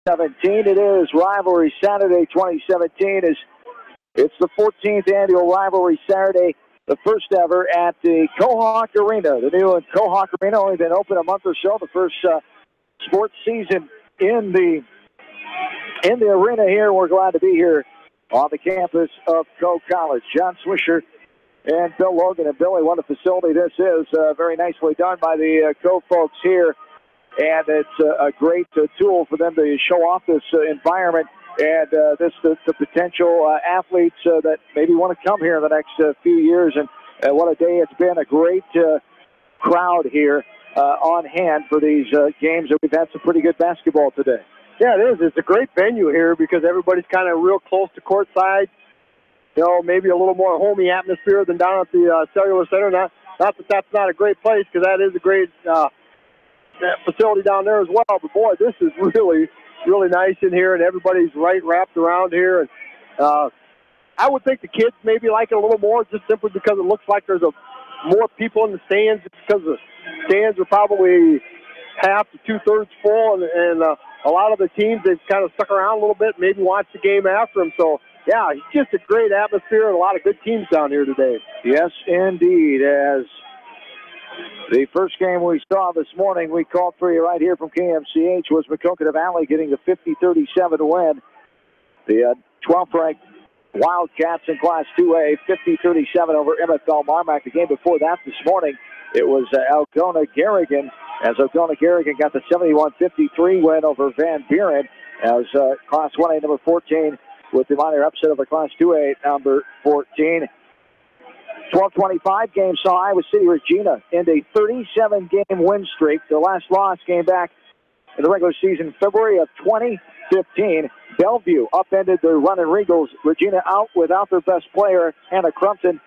2017. It is Rivalry Saturday 2017. It's the 14th annual Rivalry Saturday, the first ever at the Quahog Arena. The new Quahog Arena only been open a month or so. The first sports season in the arena here. We're glad to be here on the campus of Coe College. John Swisher and Bill Logan. And Billy, what a facility this is. Very nicely done by the Coe folks here. And it's a great tool for them to show off this environment and the potential athletes that maybe want to come here in the next few years. And what a day it's been. A great crowd here on hand for these games. And we've had some pretty good basketball today. Yeah, it is. It's a great venue here because everybody's kind of real close to courtside. You know, maybe a little more homey atmosphere than down at the Cellular Center. Not that that's not a great place, because that is a great facility down there as well. But, boy, this is really, really nice in here, and everybody's right wrapped around here. And I would think the kids maybe like it a little more just simply because it looks like there's more people in the stands, because the stands are probably half to two-thirds full, and a lot of the teams, they've kind of stuck around a little bit, maybe watch the game after them. So, yeah, it's just a great atmosphere and a lot of good teams down here today. Yes, indeed. As the first game we saw this morning, we called for you right here from KMCH, was Maquoketa Valley getting the 50-37 win. The 12th-ranked Wildcats in Class 2A, 50-37 over MFL Marmac. The game before that this morning, it was Algona-Garrigan, as Algona-Garrigan got the 71-53 win over Van Buren, as Class 1A number 14 with the minor upset over Class 2A number 14. 12:25 game saw Iowa City Regina end a 37-game win streak. Their last loss came back in the regular season February of 2015. Bellevue upended their run in Regals. Regina out without their best player, Hannah Crumpton,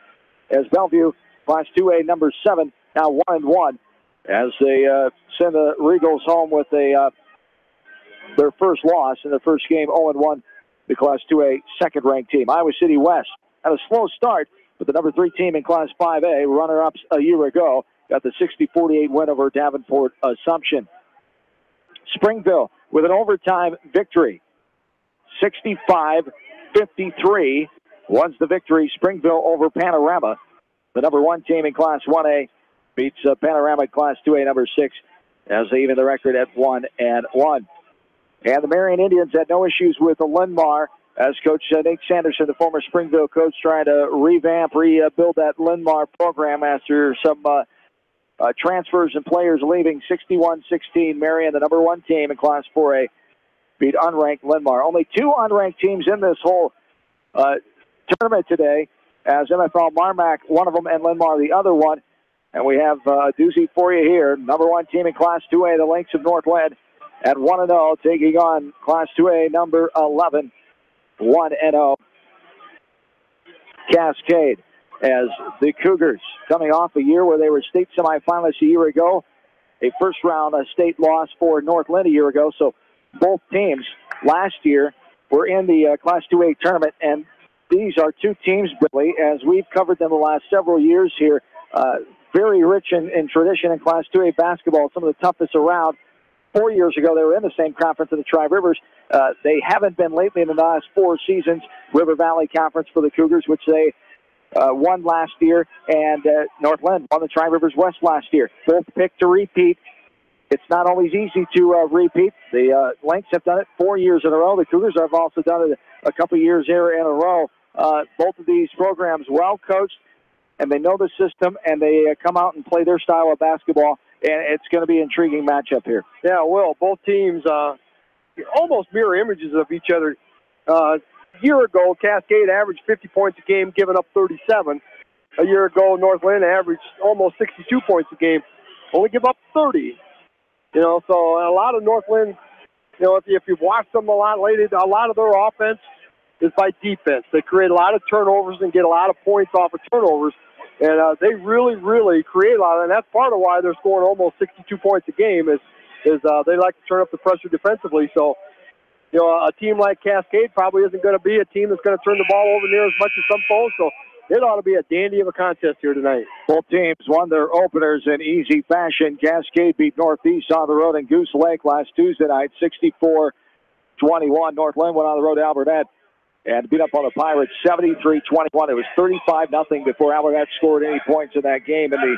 as Bellevue, Class 2A number 7, now 1-1, as they send the Regals home with their first loss in the first game, 0-1, the Class 2A second-ranked team. Iowa City West had a slow start, but the number 3 team in Class 5A, runner-ups a year ago, got the 60-48 win over Davenport Assumption. Springville with an overtime victory, 65-53, wins the victory. Springville over Panorama. The number 1 team in Class 1A beats Panorama Class 2A number 6, as they even the record at 1-1. And the Marion Indians had no issues with the Linn-Mar, as Coach Nate Sanderson, the former Springville coach, trying to rebuild that Linn-Mar program after some transfers and players leaving. 61-16, Marion, the number 1 team in Class 4A, beat unranked Linn-Mar. Only 2 unranked teams in this whole tournament today, as MFL Marmac, one of them, and Linn-Mar, the other one. And we have a doozy for you here. Number 1 team in Class 2A, the Lynx of Northland, at 1-0, taking on Class 2A number 11, 1-0, Cascade, as the Cougars, coming off a year where they were state semifinalists a year ago, a first-round state loss for Northland a year ago. So both teams last year were in the Class 2A tournament, and these are 2 teams, Billy, as we've covered them the last several years here, very rich in tradition in Class 2A basketball, some of the toughest around. 4 years ago, they were in the same conference in the Tri-Rivers. They haven't been lately in the last 4 seasons. River Valley Conference for the Cougars, which they won last year, and Northland won the Tri-Rivers West last year. Both picked to repeat. It's not always easy to repeat. The Lynx have done it 4 years in a row. The Cougars have also done it a couple years here in a row. Both of these programs well coached, and they know the system, and they come out and play their style of basketball. And it's going to be an intriguing matchup here. Yeah, well, both teams almost mirror images of each other. A year ago, Cascade averaged 50 points a game, giving up 37. A year ago, Northland averaged almost 62 points a game, only give up 30. You know, so a lot of Northland, you know, if you've watched them a lot lately, a lot of their offense is by defense. They create a lot of turnovers and get a lot of points off of turnovers. And they really, really create a lot, and that's part of why they're scoring almost 62 points a game is they like to turn up the pressure defensively. So, you know, a team like Cascade probably isn't going to be a team that's going to turn the ball over near as much as some folks. So it ought to be a dandy of a contest here tonight. Both teams won their openers in easy fashion. Cascade beat Northeast on the road in Goose Lake last Tuesday night, 64-53. 21. North Linn went on the road to Albernet and beat up on the Pirates 73-21. It was 35-0 before Albernet scored any points in that game in the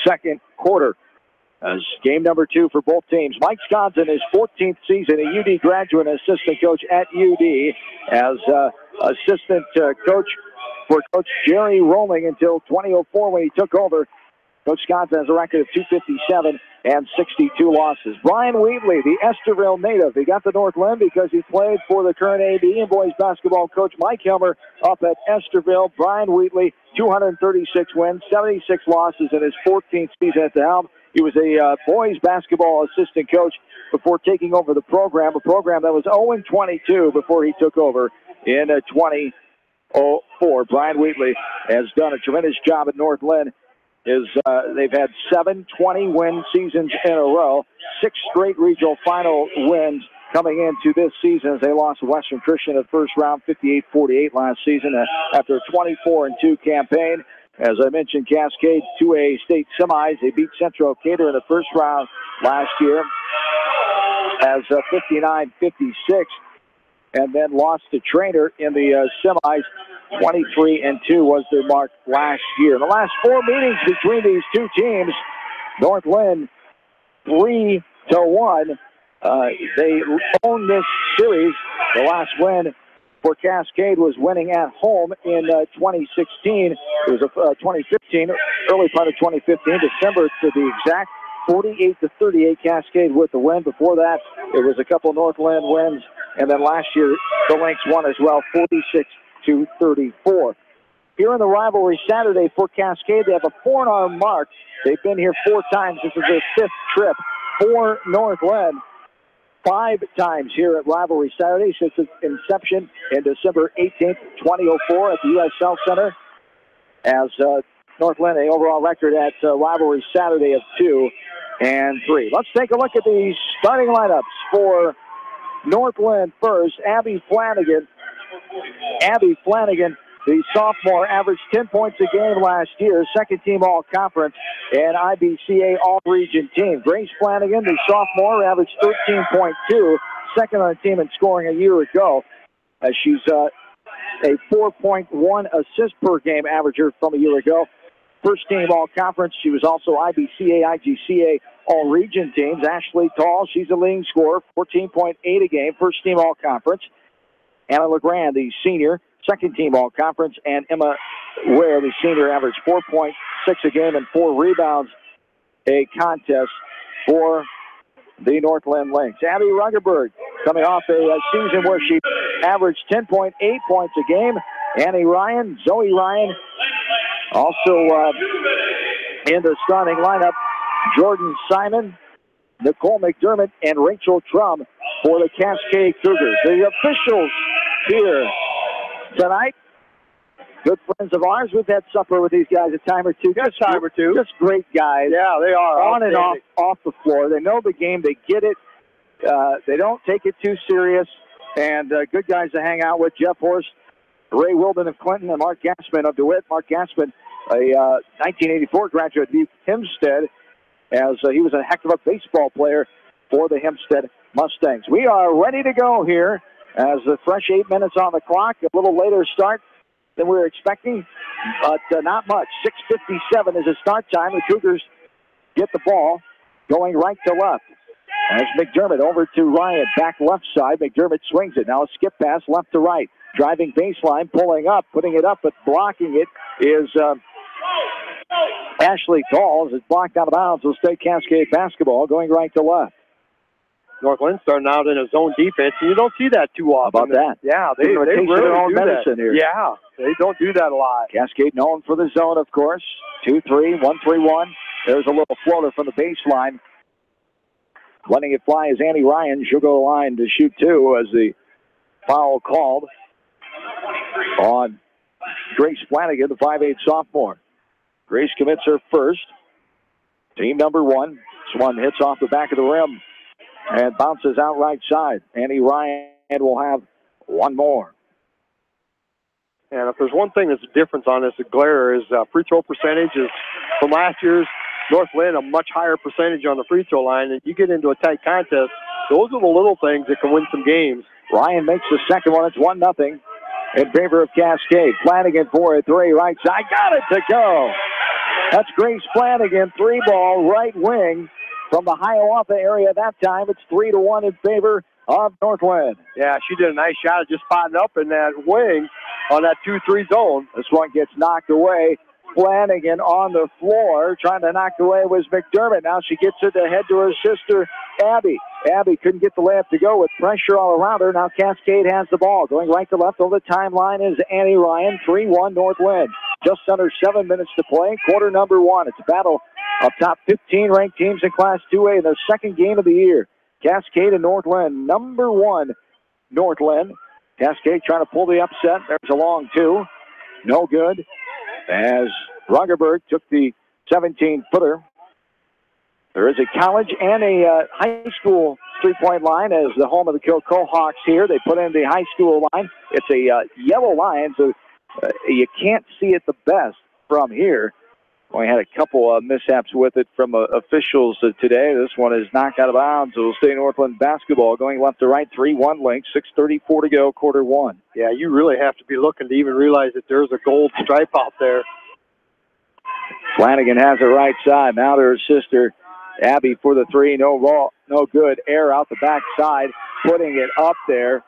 second quarter. As game number 2 for both teams. Mike Scott's in his 14th season, a UD graduate and assistant coach at UD, as assistant coach for Coach Jerry Rolling until 2004 when he took over. Coach Scott has a record of 257 and 62 losses. Brian Wheatley, the Esterville native. He got the North Linn because he played for the current AB and boys basketball coach Mike Helmer up at Esterville. Brian Wheatley, 236 wins, 76 losses in his 14th season at the helm. He was a boys basketball assistant coach before taking over the program, a program that was 0-22 before he took over in 2004. Brian Wheatley has done a tremendous job at North Linn. They've had 7 20-win seasons in a row, 6 straight regional final wins coming into this season as they lost to Western Christian in the first round, 58-48 last season after a 24-2 campaign. As I mentioned, Cascade 2A state semis. They beat Central Cater in the first round last year as 59-56, and then lost to Trainer in the semis. 23-2 was their mark last year. In the last 4 meetings between these two teams, North Linn 3-1. They own this series. The last win for Cascade was winning at home in 2016. It was 2015, early part of 2015, December to be exact. 48-38, Cascade with the win. Before that, it was a couple North Linn wins, and then last year the Lynx won as well, 46-34. Here in the rivalry Saturday for Cascade, they have a 4-0 mark. They've been here 4 times. This is their 5th trip for North Linn. 5 times here at Rivalry Saturday since its inception in December 18th, 2004 at the U.S. Health Center. As North Linn, an overall record at Rivalry Saturday of 2-3. Let's take a look at the starting lineups for North Linn first. Abby Flanagan, the sophomore, averaged 10 points a game last year, second-team all-conference and IBCA all-region team. Grace Flanagan, the sophomore, averaged 13.2, second on the team in scoring a year ago. She's a 4.1 assist per game averager from a year ago. First-team all-conference. She was also IBCA, IGCA all-region teams. Ashley Tall, she's a leading scorer, 14.8 a game, first-team all-conference. Anna LeGrand, the senior, second-team all-conference, and Emma Ware, the senior, averaged 4.6 a game and 4 rebounds a contest for the North Linn Lynx. Abby Ruggerberg, coming off a season where she averaged 10.8 points a game. Annie Ryan, Zoe Ryan, also in the starting lineup. Jordan Simon, Nicole McDermott, and Rachel Trum for the Cascade Cougars. The officials here tonight, good friends of ours. We've had supper with these guys a time or two. Just great guys. Yeah, they are. On and off the floor. They know the game. They get it. They don't take it too serious. And good guys to hang out with. Jeff Horst, Ray Wilden of Clinton, and Mark Gassman of DeWitt. Mark Gassman, a 1984 graduate of Hempstead, as he was a heck of a baseball player for the Hempstead Mustangs. We are ready to go here as the fresh 8 minutes on the clock. A little later start than we were expecting, but not much. 6:57 is the start time. The Cougars get the ball going right to left. As McDermott over to Ryan, back left side. McDermott swings it. Now a skip pass left to right. Driving baseline, pulling up, putting it up, but blocking it is Ashley Galls. It's blocked out of bounds. Will stay Cascade basketball going right to left. North Linn starting out in a zone defense, and you don't see that too often. How about that? Yeah, they really their own do medicine that. here. Yeah, they don't do that a lot. Cascade known for the zone, of course. 2-3, 1-3-1. There's a little floater from the baseline. Letting it fly is Annie Ryan. She'll go to the line to shoot 2 as the foul called on Grace Flanagan, the 5'8 sophomore. Grace commits her first. Team number 1. This one hits off the back of the rim and bounces out right side. Annie Ryan will have one more. And if there's one thing that's a difference on this glare is free throw percentage is from last year's North Linn, a much higher percentage on the free throw line. And you get into a tight contest, those are the little things that can win some games. Ryan makes the second one. It's 1-0 in favor of Cascade. Flanagan for a three, right side. Got it to go. That's Grace Flanagan, 3-ball, right wing from the Hiawatha area. That time it's 3-1 in favor of Northland. Yeah, she did a nice shot of just spotting up in that wing on that 2-3 zone. This one gets knocked away. Flanagan on the floor. Trying to knock away was McDermott. Now she gets it ahead to her sister, Abby. Abby couldn't get the layup to go with pressure all around her. Now Cascade has the ball. Going right to left on the timeline is Annie Ryan. 3-1 Northland. Just under 7 minutes to play. Quarter number one. It's a battle of top 15 ranked teams in Class 2A in their second game of the year. Cascade and Northland. Number one, Northland. Cascade trying to pull the upset. There's a long two. No good. As Ruggerberg took the 17-footer. There is a college and a high school three-point line as the home of the Kilco Hawks here. They put in the high school line. It's a yellow line, so you can't see it the best from here. We had a couple of mishaps with it from officials today. This one is knocked out of bounds. It will stay Northland basketball going left to right, 3-1 link, 6:34 to go, quarter one. Yeah, you really have to be looking to even realize that there's a gold stripe out there. Flanagan has it right side. Now to her sister, Abby for the three. No ball, no good. Air out the back side. Putting it up there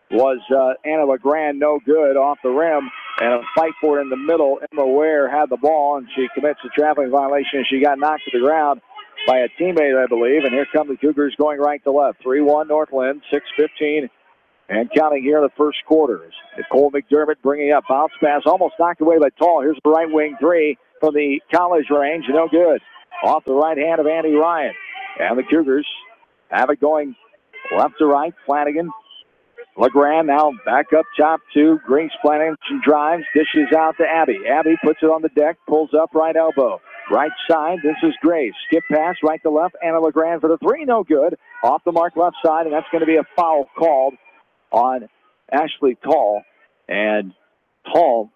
was Anna LeGrand, no good, off the rim. And a fight for it in the middle. Emma Ware had the ball, and she commits a traveling violation. She got knocked to the ground by a teammate, I believe. And here come the Cougars going right to left. 3-1 Northland, 6:15 and counting here in the first quarters. Nicole McDermott bringing up. Bounce pass almost knocked away by Tall. Here's the right wing three from the college range. No good. Off the right hand of Andy Ryan. And the Cougars have it going left to right. Flanagan. LeGrand now back up top to Grace Flanagan. She drives, dishes out to Abby. Abby puts it on the deck, pulls up right elbow. Right side, this is Grace. Skip pass, right to left. Anna LeGrand for the three, no good. Off the mark left side, and that's going to be a foul called on Ashley Tall. And Tall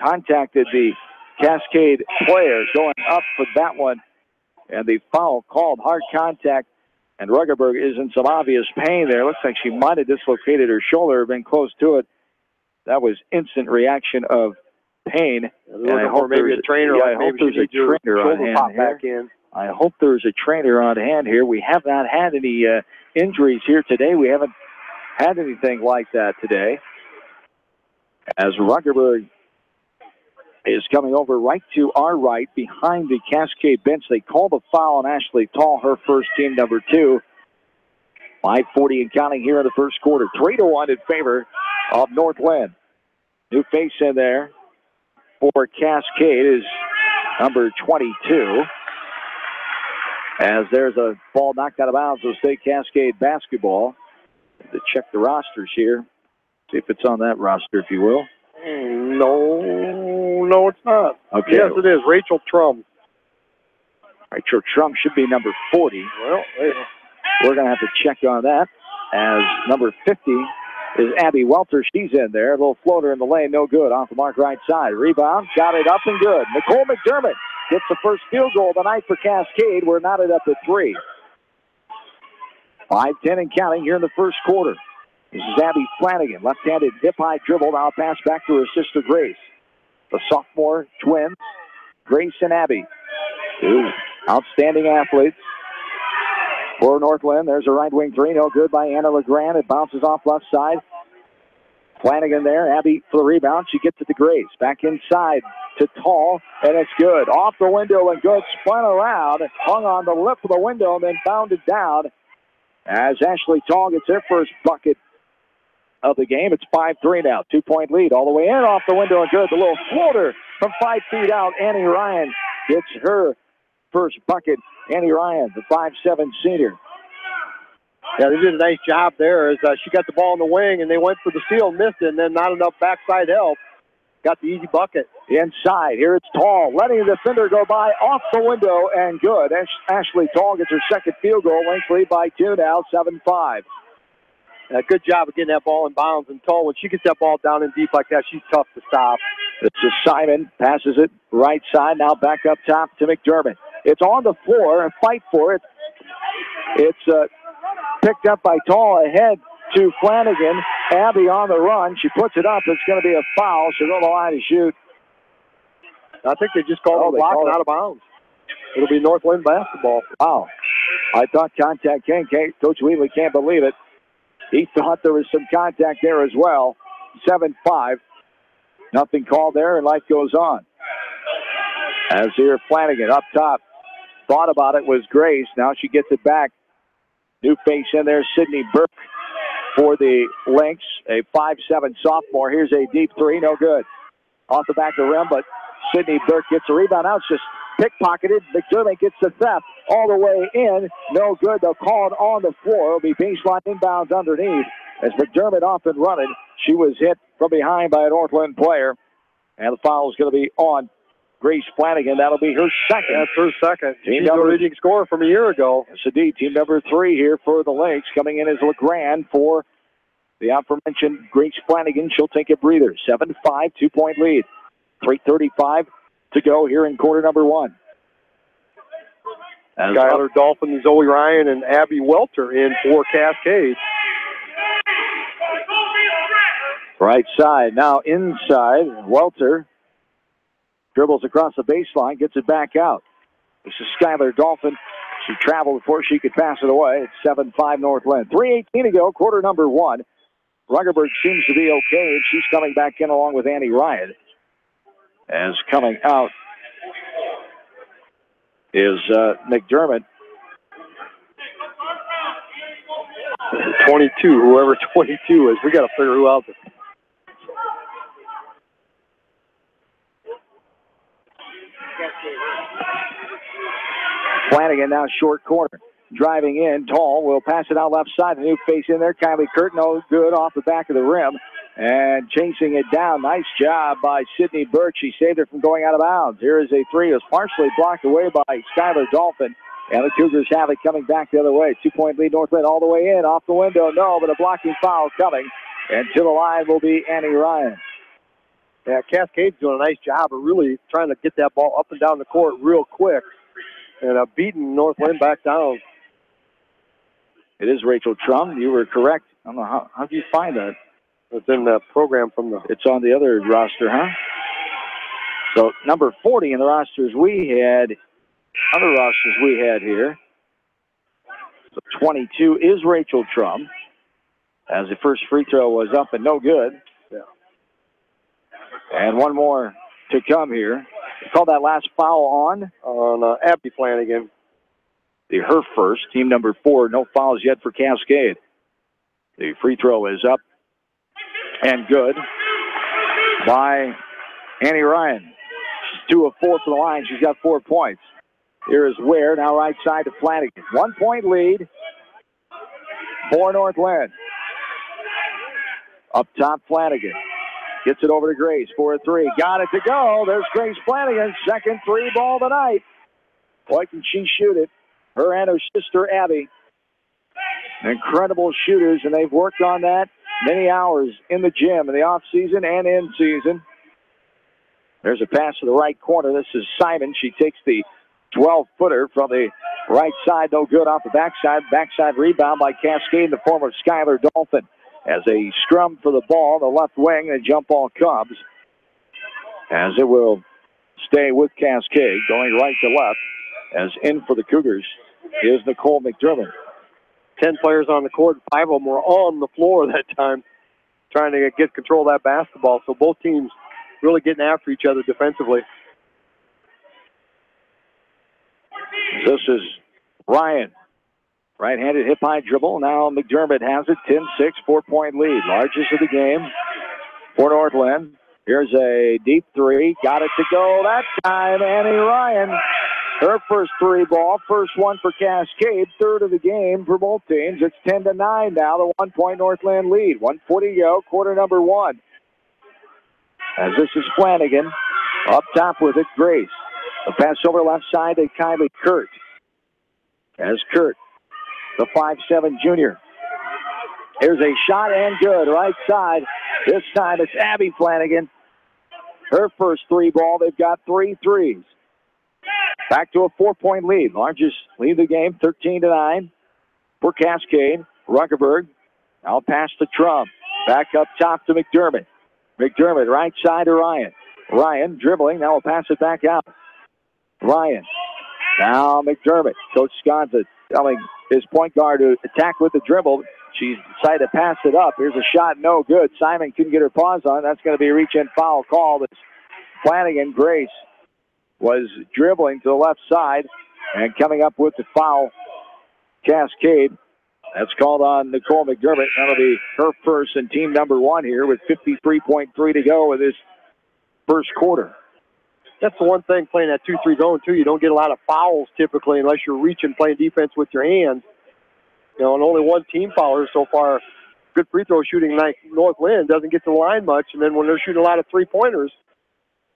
contacted the Cascade player going up for that one. And the foul called, hard contact. And Ruggerberg is in some obvious pain there. Looks like she might have dislocated her shoulder, been close to it. That was instant reaction of pain. And I hope maybe a trainer. Yeah, I hope there's a trainer on hand back in. I hope there's a trainer on hand here. We have not had any injuries here today. We haven't had anything like that today. As Ruggerberg is coming over right to our right behind the Cascade bench. They call the foul on Ashley Tall, her first team number 2. 5:40 and counting here in the first quarter. 3-1 in favor of Northland. New face in there for Cascade is number 22. As there's a ball knocked out of bounds, so State Cascade basketball. To check the rosters here. See if it's on that roster, if you will. No, it's not. Okay. Yes, it is. Rachel Trum. Rachel Trum should be number 40. Well, we're going to have to check on that. As number 50 is Abby Welter. She's in there. A little floater in the lane. No good. Off the mark right side. Rebound. Got it up and good. Nicole McDermott gets the first field goal of the night for Cascade. We're knotted up at 3. 5:10 and counting here in the first quarter. This is Abby Flanagan. Left-handed hip-high dribble. Now pass back to her sister Grace. The sophomore twins, Grace and Abby. 2 outstanding athletes for Northland. There's a right wing three. No good by Anna LeGrand. It bounces off left side. Flanagan there. Abby for the rebound. She gets it to Grace. Back inside to Tall, and it's good. Off the window and good. Spun around. Hung on the lip of the window and then bounded down as Ashley Tall gets her first bucket of the game. It's 5-3 now. 2-point lead all the way in, off the window and good. The little floater from 5 feet out. Annie Ryan gets her first bucket. Annie Ryan, the 5'7" senior. Yeah, they did a nice job there as she got the ball in the wing and they went for the steal, missed it, and then not enough backside help. Got the easy bucket. Inside, here it's Tall, letting the defender go by, off the window and good. Ashley Tall gets her second field goal. Length lead by 2 now, 7-5. Good job of getting that ball in bounds. And Tall, when she gets that ball down in deep like that, she's tough to stop. This is Simon, passes it right side, now back up top to McDermott. It's on the floor, and fight for it. It's picked up by Tall ahead to Flanagan. Abby on the run. She puts it up. It's going to be a foul. She'll go to the line to shoot. I think they just called it blocking out of bounds. It'll be North Linn basketball. Wow. I thought contact came. Coach Wheatley can't believe it. He thought there was some contact there as well. 7-5. Nothing called there, and life goes on. As here, Flanagan up top. Thought about it, was Grace. Now she gets it back. New face in there, Sydney Burke for the Lynx. A 5'7" sophomore. Here's a deep three, no good. Off the back of the rim, but Sydney Burke gets a rebound. Now it's just pickpocketed. McDermott gets the theft all the way in. No good. They'll call it on the floor. It'll be baseline inbounds underneath. As McDermott off and running, she was hit from behind by a North Linn player. And the foul is going to be on Grace Flanagan. That'll be her second. That's her second. Team She's number, the leading scorer from a year ago. Yes, indeed. Team number 3 here for the Lynx. Coming in as LeGrand for the aforementioned Grace Flanagan. She'll take a breather. 7-5, 2-point lead. 3:35 to go here in quarter number 1. Skylar Dolphin, Zoe Ryan, and Abby Welter in for Cascade. Right side. Now inside. Welter dribbles across the baseline, gets it back out. This is Skylar Dolphin. She traveled before she could pass it away. It's 7-5 North Linn. 3:18 to go, quarter number 1. Ruggerberg seems to be okay, and she's coming back in along with Annie Ryan. As coming out is McDermott. 22, whoever 22 is. We got to figure who out. Flanagan now short corner. Driving in, Tall will pass it out left side. The new face in there. Kylie Kurt, no good off the back of the rim. And chasing it down. Nice job by Sydney Burke. She saved it from going out of bounds. Here is a three. It was partially blocked away by Skylar Dolphin. And the Cougars have it coming back the other way. 2-point lead, North Linn all the way in. Off the window, no, but a blocking foul coming. And to the line will be Annie Ryan. Yeah, Cascade's doing a nice job of really trying to get that ball up and down the court real quick. And beating North Linn back down. It is Rachel Trum. You were correct. I don't know, how did you find that? It's in the program from the... It's on the other roster, huh? So number 40 in the rosters we had, other rosters we had here. So 22 is Rachel Trum. As the first free throw was up and no good. Yeah. And one more to come here. They called that last foul on Abby Flanagan. Her first, team number 4. No fouls yet for Cascade. The free throw is up and good by Annie Ryan. She's 2 of 4 for the line. She's got 4 points. Here is Ware, now right side to Flanagan. 1-point lead for North Linn. Up top, Flanagan. Gets it over to Grace for a 3. Got it to go. There's Grace Flanagan. Second 3 ball tonight. Boy, can she shoot it. Her and her sister, Abby. Incredible shooters, and they've worked on that many hours in the gym in the off-season and in season. There's a pass to the right corner. This is Simon. She takes the 12-footer from the right side. No good off the backside. Backside rebound by Cascade in the form of Skylar Dolphin. As a scrum for the ball, the left wing, the jump ball comes. As it will stay with Cascade, going right to left. As in for the Cougars is Nicole McDermott. 10 players on the court. 5 of them were on the floor that time trying to get control of that basketball. So both teams really getting after each other defensively. This is Ryan. Right-handed hip-high dribble. Now McDermott has it. 10-6, 4-point lead. Largest of the game for North Linn. Here's a deep 3. Got it to go that time. Annie Ryan. Her first 3 ball. First one for Cascade. Third of the game for both teams. It's 10-9 now. The 1-point North Linn lead. 1:40 to go. Quarter number 1. As this is Flanagan. Up top with it, Grace. The pass over left side to Kylie Kurt. As Kurt, the 5'7" junior. Here's a shot and good. Right side. This time it's Abby Flanagan. Her first 3 ball. They've got 3 threes. Back to a 4-point lead. Largest lead of the game, 13-9 for Cascade. Ruckerberg. Now pass to Trump. Back up top to McDermott. McDermott right side to Ryan. Ryan dribbling. Now we'll pass it back out. Ryan. Now McDermott. Coach Sconza telling his point guard to attack with the dribble. She decided to pass it up. Here's a shot, no good. Simon couldn't get her paws on. That's going to be a reach-in foul call. That's Flanagan. Grace was dribbling to the left side and coming up with the foul. Cascade. That's called on Nicole McDermott. That'll be her first and team number 1 here with 53.3 to go in this first quarter. That's the one thing playing that 2-3 zone, too. You don't get a lot of fouls typically unless you're reaching, playing defense with your hands. You know, and only one team fouler so far. Good free throw shooting like North Linn doesn't get to the line much, and then when they're shooting a lot of three-pointers,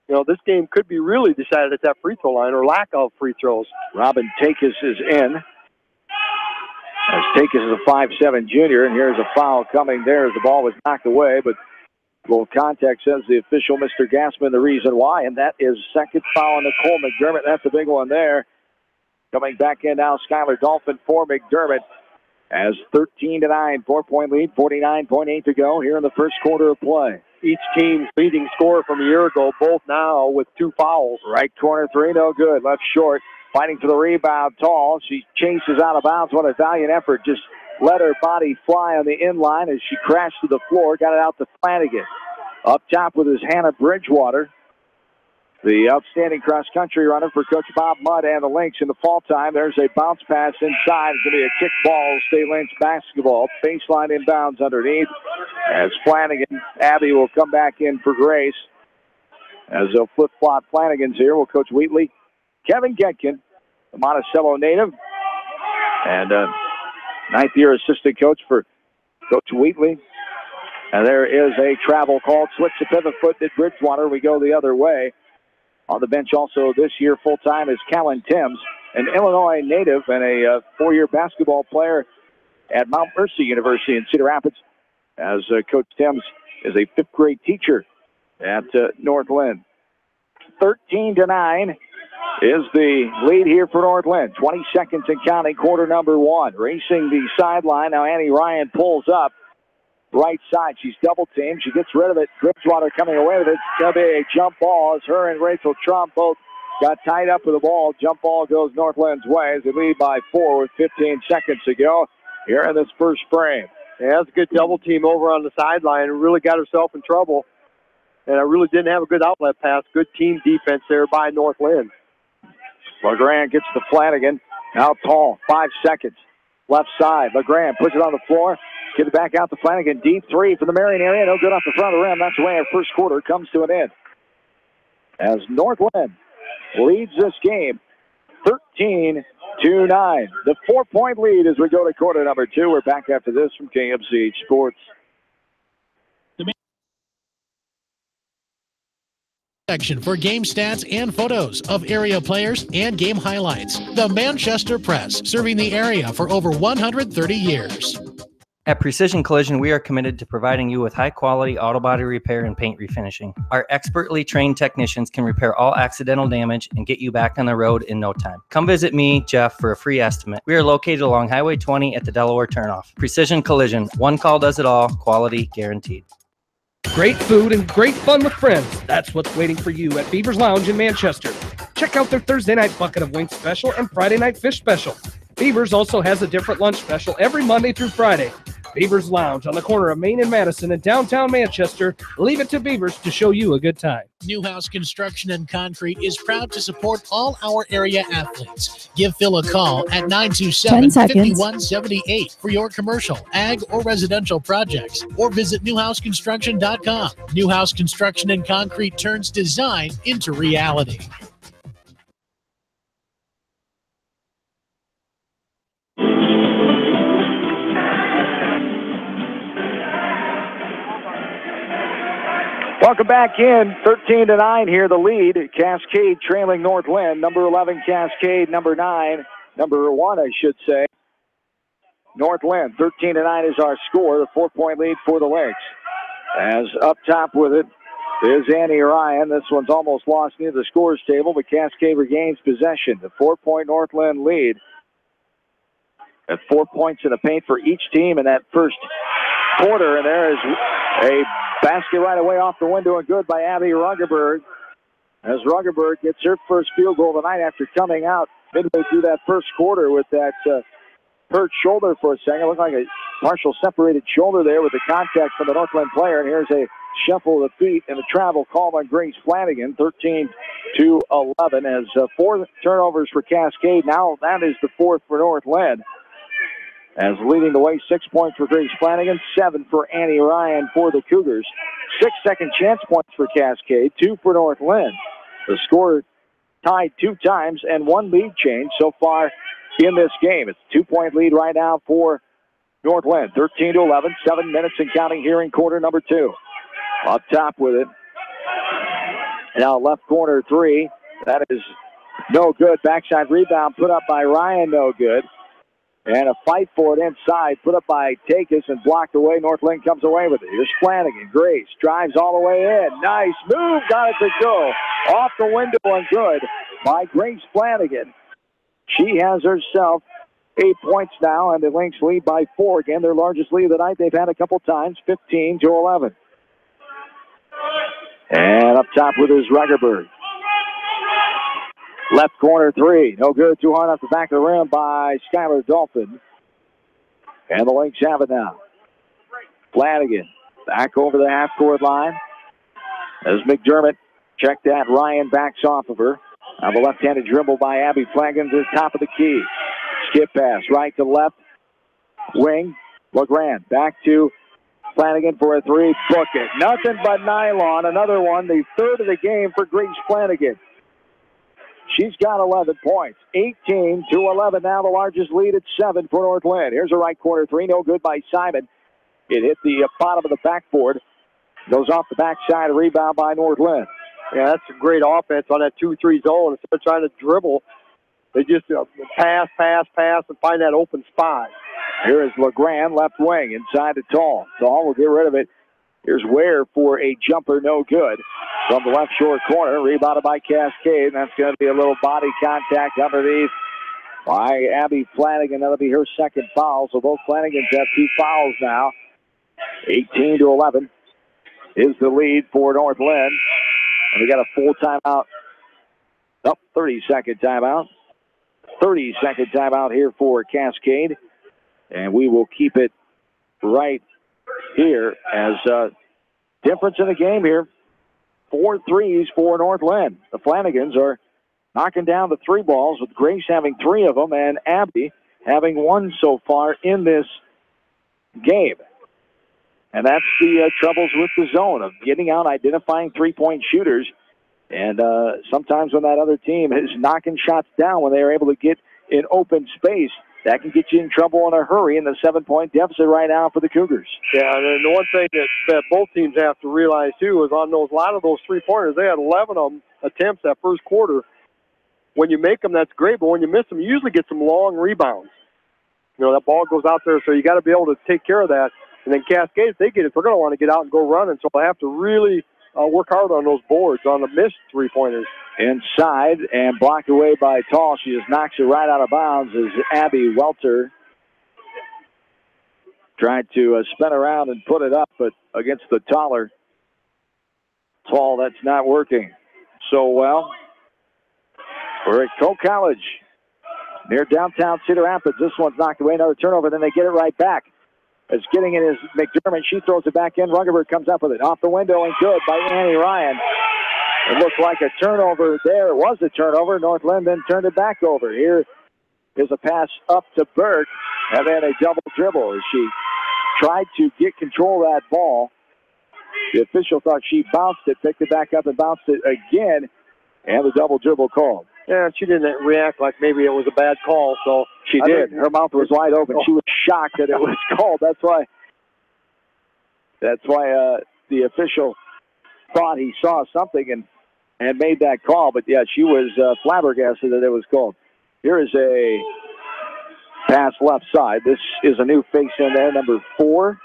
you know, this game could be really decided at that free throw line or lack of free throws. Robin Takis is in. As Takis is a 5'7" junior, and here's a foul coming there as the ball was knocked away, but a little context says the official, Mr. Gassman, the reason why, and that is second foul on Nicole McDermott. That's a big one there. Coming back in now, Skylar Dolphin for McDermott. As 13-9, 4-point lead, 49.8 to go here in the first quarter of play. Each team's leading scorer from a year ago, both now with 2 fouls. Right corner three, no good. Left short, fighting for the rebound, Tall. She chases out of bounds. What a valiant effort. Just let her body fly on the inline as she crashed to the floor. Got it out to Flanagan. Up top with his Hannah Bridgewater. The outstanding cross-country runner for Coach Bob Mudd and the Lynx in the fall time. There's a bounce pass inside. It's going to be a kick ball, State Lynx basketball. Baseline inbounds underneath. As Flanagan, Abby will come back in for Grace. As they'll flip-flop Flanagan's here, will Coach Wheatley. Kevin Getkin, the Monticello native. And ninth-year assistant coach for Coach Wheatley. And there is a travel call. Switch to pivot foot at Bridgewater. We go the other way. On the bench also this year full-time is Callan Timms, an Illinois native and a 4-year basketball player at Mount Mercy University in Cedar Rapids, as Coach Timms is a 5th-grade teacher at North Linn. 13-9 is the lead here for North Linn. 20 seconds and counting, quarter number 1. Racing the sideline. Now Annie Ryan pulls up. Right side, she's double-teamed. She gets rid of it. Bridgewater coming away with it. It's going to be a jump ball as her and Rachel Trump both got tied up with the ball. Jump ball goes North Lynn's way as they lead by 4 with 15 seconds to go here in this first frame. Yeah, that's a good double-team over on the sideline and really got herself in trouble. And I really didn't have a good outlet pass. Good team defense there by North Linn. LeGrand gets to Flanagan. Now Tall, 5 seconds. Left side, LeGrand puts it on the floor. Get it back out to Flanagan. Deep 3 from the Marion area. No good off the front of the rim. That's the way our first quarter comes to an end. As North Linn leads this game 13-9. The 4-point lead as we go to quarter number 2. We're back after this from KMCH Sports. Section for game stats and photos of area players and game highlights. The Manchester Press, serving the area for over 130 years. At Precision Collision, we are committed to providing you with high-quality auto body repair and paint refinishing. Our expertly trained technicians can repair all accidental damage and get you back on the road in no time. Come visit me, Jeff, for a free estimate. We are located along Highway 20 at the Delaware Turnoff. Precision Collision, one call does it all, quality guaranteed. Great food and great fun with friends. That's what's waiting for you at Beaver's Lounge in Manchester. Check out their Thursday night bucket of wings special and Friday night fish special. Beaver's also has a different lunch special every Monday through Friday. Beaver's Lounge on the corner of Main and Madison in downtown Manchester. Leave it to Beaver's to show you a good time. Newhouse Construction and Concrete is proud to support all our area athletes. Give Phil a call at 927-5178 for your commercial, ag, or residential projects, or visit newhouseconstruction.com. Newhouse Construction and Concrete turns design into reality. Welcome back in. 13-9 here, the lead. Cascade trailing North Linn. Number 11, Cascade. Number 9, number 1, I should say. North Linn. 13-9 is our score. The 4-point lead for the Lynx. As up top with it is Annie Ryan. This one's almost lost near the scores table, but Cascade regains possession. The 4-point North Linn lead. At 4 points in the paint for each team in that first quarter. And there is a basket right away off the window and good by Abby Ruggerberg. As Ruggerberg gets her first field goal of the night after coming out midway through that first quarter with that hurt shoulder for a second. It looked like a partial separated shoulder there with the contact from the Northland player. And here's a shuffle of the feet and a travel call on Grace Flanagan, 13-11, as 4 turnovers for Cascade. Now that is the 4th for Northland. As leading the way, 6 points for Grace Flanagan, 7 for Annie Ryan for the Cougars. 6 second chance points for Cascade, 2 for Northland. The score tied 2 times and 1 lead change so far in this game. It's a 2-point lead right now for Northland, 13-11, 7 minutes and counting here in quarter number 2. Up top with it. Now left corner 3. That is no good. Backside rebound put up by Ryan, no good. And a fight for it inside, put up by Takis and blocked away. Northland comes away with it. Here's Flanagan. Grace drives all the way in. Nice move. Got it to go. Off the window and good by Grace Flanagan. She has herself 8 points now, and the Lynx lead by 4 again. Their largest lead of the night they've had a couple times, 15-11. And up top with his Ruggerberg. Left corner 3. No good. Too hard off the back of the rim by Skylar Dolphin. And the Lynx have it now. Flanagan back over the half-court line. As McDermott checked that, Ryan backs off of her. Now the left-handed dribble by Abby Flanagan to the top of the key. Skip pass right to left. Wing. LeGrand back to Flanagan for a 3. Book it. Nothing but nylon. Another one. The 3rd of the game for Grace Flanagan. She's got 11 points. 18-11 now, the largest lead at 7 for Northland. Here's a right corner 3. No good by Simon. It hit the bottom of the backboard. Goes off the backside. A rebound by Northland. Yeah, that's a great offense on that 2-3 zone. Instead of trying to dribble, they just pass, and find that open spot. Here is LeGrand, left wing, inside to Tall. Tall will get rid of it. Here's Ware for a jumper, no good. From the left short corner, rebounded by Cascade. And that's going to be a little body contact underneath by Abby Flanagan. That'll be her second foul. So both Flanagans have 2 fouls now. 18-11 is the lead for Northland. And we got a full timeout. 30-second timeout. 30-second timeout here for Cascade. And we will keep it right here as difference in the game here. 4 threes for Northland. The Flanagans are knocking down the 3 balls, with Grace having 3 of them and Abby having 1 so far in this game. And that's the troubles with the zone of getting out, identifying 3-point shooters. And sometimes when that other team is knocking shots down, when they are able to get in open space, that can get you in trouble in a hurry in the 7-point deficit right now for the Cougars. Yeah, and the one thing that both teams have to realize, too, is on a lot of those 3-pointers, they had 11 of them attempts that first quarter. When you make them, that's great, but when you miss them, you usually get some long rebounds. You know, that ball goes out there, so you got to be able to take care of that. And then Cascade, if they get it, they're going to want to get out and go running, so they have to really work hard on those boards, on the missed 3-pointers. Inside and blocked away by Tall. She just knocks it right out of bounds as Abby Welter tried to spin around and put it up, but against the taller Tall, that's not working so well. We're at Coe College near downtown Cedar Rapids. This one's knocked away. Another turnover. Then they get it right back. It's getting it is McDermott. She throws it back in. Ruggerberg comes up with it. Off the window and good by Annie Ryan. It looked like a turnover there. It was a turnover. Northland then turned it back over. Here is a pass up to Burke, and then a double dribble as she tried to get control of that ball. The official thought she bounced it, picked it back up and bounced it again, and the double dribble called. Yeah, she didn't react like maybe it was a bad call, so she did. Her mouth was wide open. She was shocked that it was called. That's why the official thought he saw something and made that call. But, yeah, she was flabbergasted that it was called. Here is a pass left side. This is a new face in there, number 4.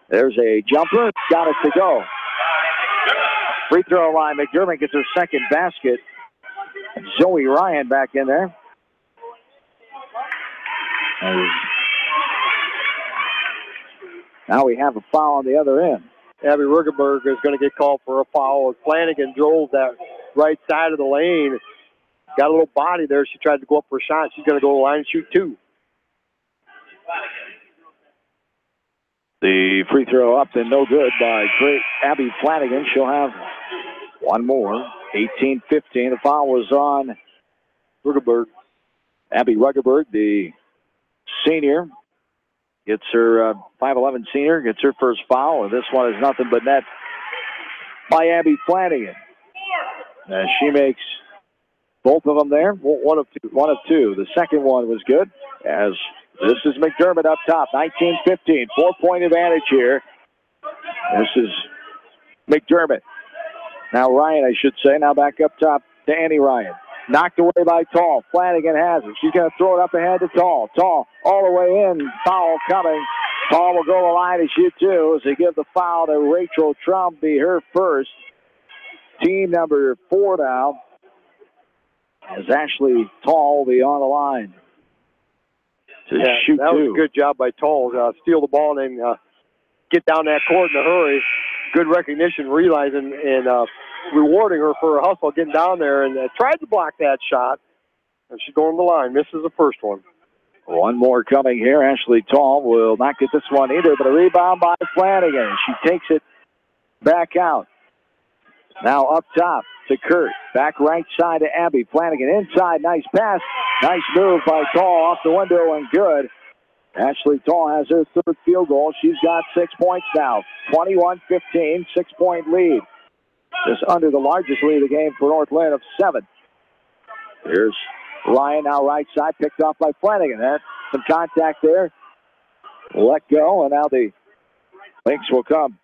There's a jumper. Got it to go. Free throw line. McDermott gets her second basket. Zoe Ryan back in there. And now we have a foul on the other end. Abby Rugenberg is going to get called for a foul. Flanagan drove that right side of the lane. Got a little body there. She tried to go up for a shot. She's going to go to the line and shoot 2. The free throw up and no good by great Abby Flanagan. She'll have one more. 18-15. The foul was on Rugenberg. Abby Rugenberg, the senior, gets her 5'11" senior, gets her first foul. And this one is nothing but net by Abby Flanagan. She makes both of them there. One of two. The second one was good. As this is McDermott up top. 19-15. 4-point advantage here. This is McDermott. Now Ryan, I should say. Now back up top to Annie Ryan. Knocked away by Tall. Flanagan has it. She's going to throw it up ahead to Tall. Tall all the way in. Foul coming. Tall will go to the line to shoot 2 as they give the foul to Rachel Trump. Be her first. Team number 4 now. As Ashley Tall will be on the line to shoot 2. That was a good job by Tall. Steal the ball and then get down that court in a hurry. Good recognition, realizing and rewarding her for her hustle, getting down there and tried to block that shot. And she's going to the line. Misses the first one. One more coming here. Ashley Tall will not get this one either, but a rebound by Flanagan. She takes it back out. Now up top to Kurt. Back right side to Abby. Flanagan inside. Nice pass. Nice move by Tall off the window and good. Ashley Tall has her third field goal. She's got 6 points now. 21-15, 6-point lead. Just under the largest lead of the game for North Linn of 7. Here's Ryan now right side, picked off by Flanagan. Some contact there. Let go, and now the Lynx will come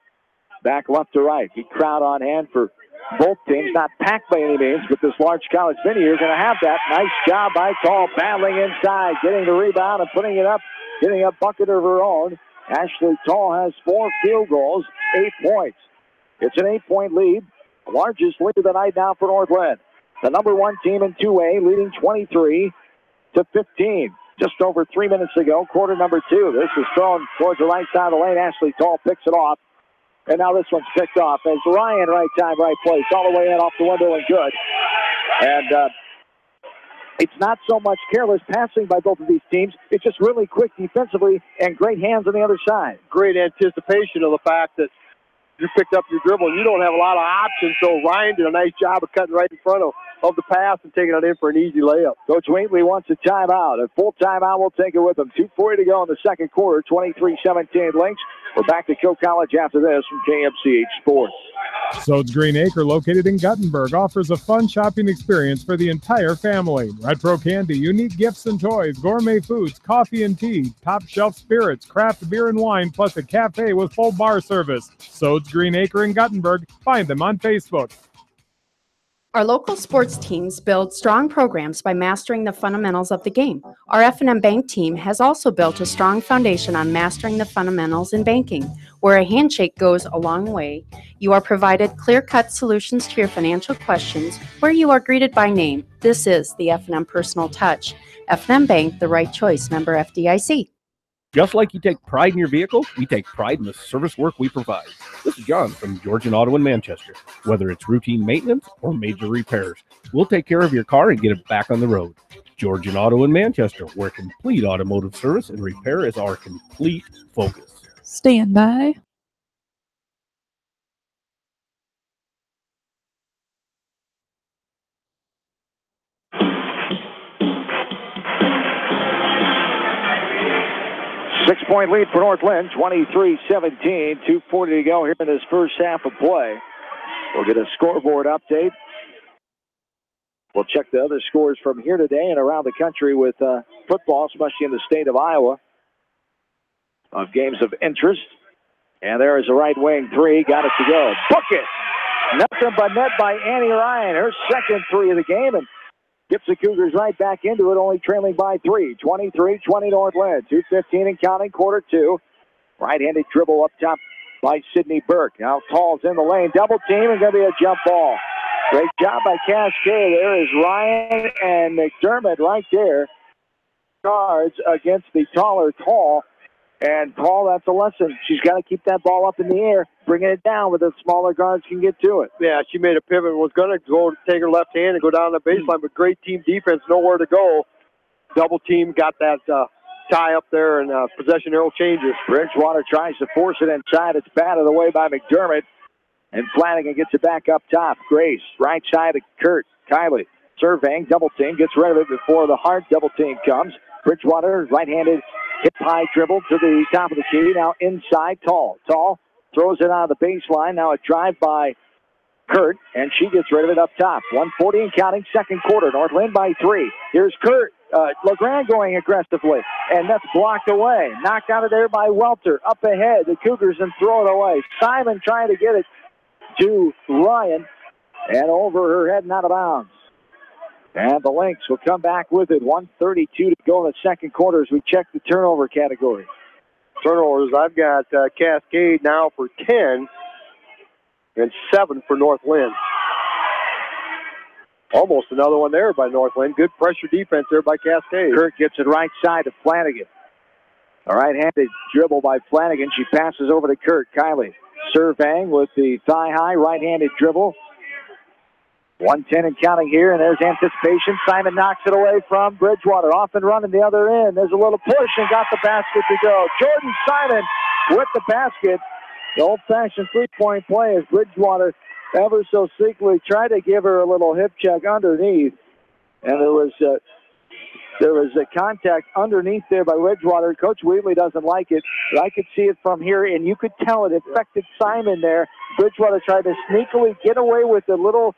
back left to right. Big crowd on hand for both teams. Not packed by any means, but this large college venue, you're going to have that. Nice job by Tall, battling inside, getting the rebound and putting it up, getting a bucket of her own. Ashley Tall has 4 field goals, 8 points. It's an 8-point lead, the largest lead of the night now for North Linn. The number 1 team in 2A leading 23-15. Just over 3 minutes ago, quarter number 2. This is thrown towards the right side of the lane. Ashley Tall picks it off. And now this one's picked off as Ryan, right time, right place, all the way in off the window and good. And it's not so much careless passing by both of these teams. It's just really quick defensively and great hands on the other side. Great anticipation of the fact that you picked up your dribble and you don't have a lot of options. So Ryan did a nice job of cutting right in front of the pass and taking it in for an easy layup. Coach Wheatley wants a timeout. A full timeout, we'll take it with him. 2:40 to go in the second quarter, 23-17 Lynx. We're back to Coe College after this from KMCH Sports. Sode's Green Acre, located in Guttenberg, offers a fun shopping experience for the entire family. Retro candy, unique gifts and toys, gourmet foods, coffee and tea, top shelf spirits, craft beer and wine, plus a cafe with full bar service. Sode's Green Acre in Guttenberg. Find them on Facebook. Our local sports teams build strong programs by mastering the fundamentals of the game. Our F&M Bank team has also built a strong foundation on mastering the fundamentals in banking, where a handshake goes a long way. You are provided clear-cut solutions to your financial questions, where you are greeted by name. This is the F&M Personal Touch. F&M Bank, the right choice. Member FDIC. Just like you take pride in your vehicle, we take pride in the service work we provide. This is John from Georgian Auto in Manchester. Whether it's routine maintenance or major repairs, we'll take care of your car and get it back on the road. Georgian Auto in Manchester, where complete automotive service and repair is our complete focus. Stand by. Six-point lead for North Linn, 23-17, 2:40 to go here in this first half of play. We'll get a scoreboard update. We'll check the other scores from here today and around the country with football, especially in the state of Iowa, of games of interest. And there is a right wing three. Got it to go. Book it! Nothing but net by Annie Ryan. Her second three of the game. And gets the Cougars right back into it, only trailing by 3. 23-20 North Linn. 2:15 and counting, quarter 2. Right-handed dribble up top by Sydney Burke. Now Tall's in the lane. Double team and going to be a jump ball. Great job by Cascade. There is Ryan and McDermott right there. guards against the taller Tall. And Tall, that's a lesson. She's got to keep that ball up in the air, bringing it down where the smaller guards can get to it. Yeah, she made a pivot, was going to go take her left hand and go down the baseline, but great team defense, nowhere to go. Double team, got that tie up there, and possession arrow changes. Bridgewater tries to force it inside. It's batted away by McDermott. And Flanagan gets it back up top. Grace, right side of Kurt. Kylie, surveying, double team, gets rid of it before the hard double team comes. Bridgewater, right-handed, hip high dribble to the top of the key. Now inside, Tall. Tall throws it out of the baseline. Now a drive by Kurt, and she gets rid of it up top. 1:40 and counting, second quarter. North Linn by 3. Here's Kurt. LeGrand going aggressively, and that's blocked away. Knocked out of there by Welter. Up ahead, the Cougars, and throw it away. Simon trying to get it to Ryan, and over her head and out of bounds. And the Lynx will come back with it. 1:32 to go in the second quarter as we check the turnover category. Turnovers, I've got Cascade now for 10 and 7 for North Linn. Almost another one there by North Linn. Good pressure defense there by Cascade. Kurt gets it right side to Flanagan. A right-handed dribble by Flanagan. She passes over to Kurt. Kylie surveying with the thigh-high right-handed dribble. 1:10 and counting here, and there's anticipation. Simon knocks it away from Bridgewater. Off and running the other end. There's a little push and got the basket to go. Jordan Simon with the basket. The old-fashioned three-point play as Bridgewater ever so secretly tried to give her a little hip check underneath. And there was a contact underneath there by Bridgewater. Coach Wheatley doesn't like it, but I could see it from here, and you could tell it affected Simon there. Bridgewater tried to sneakily get away with a little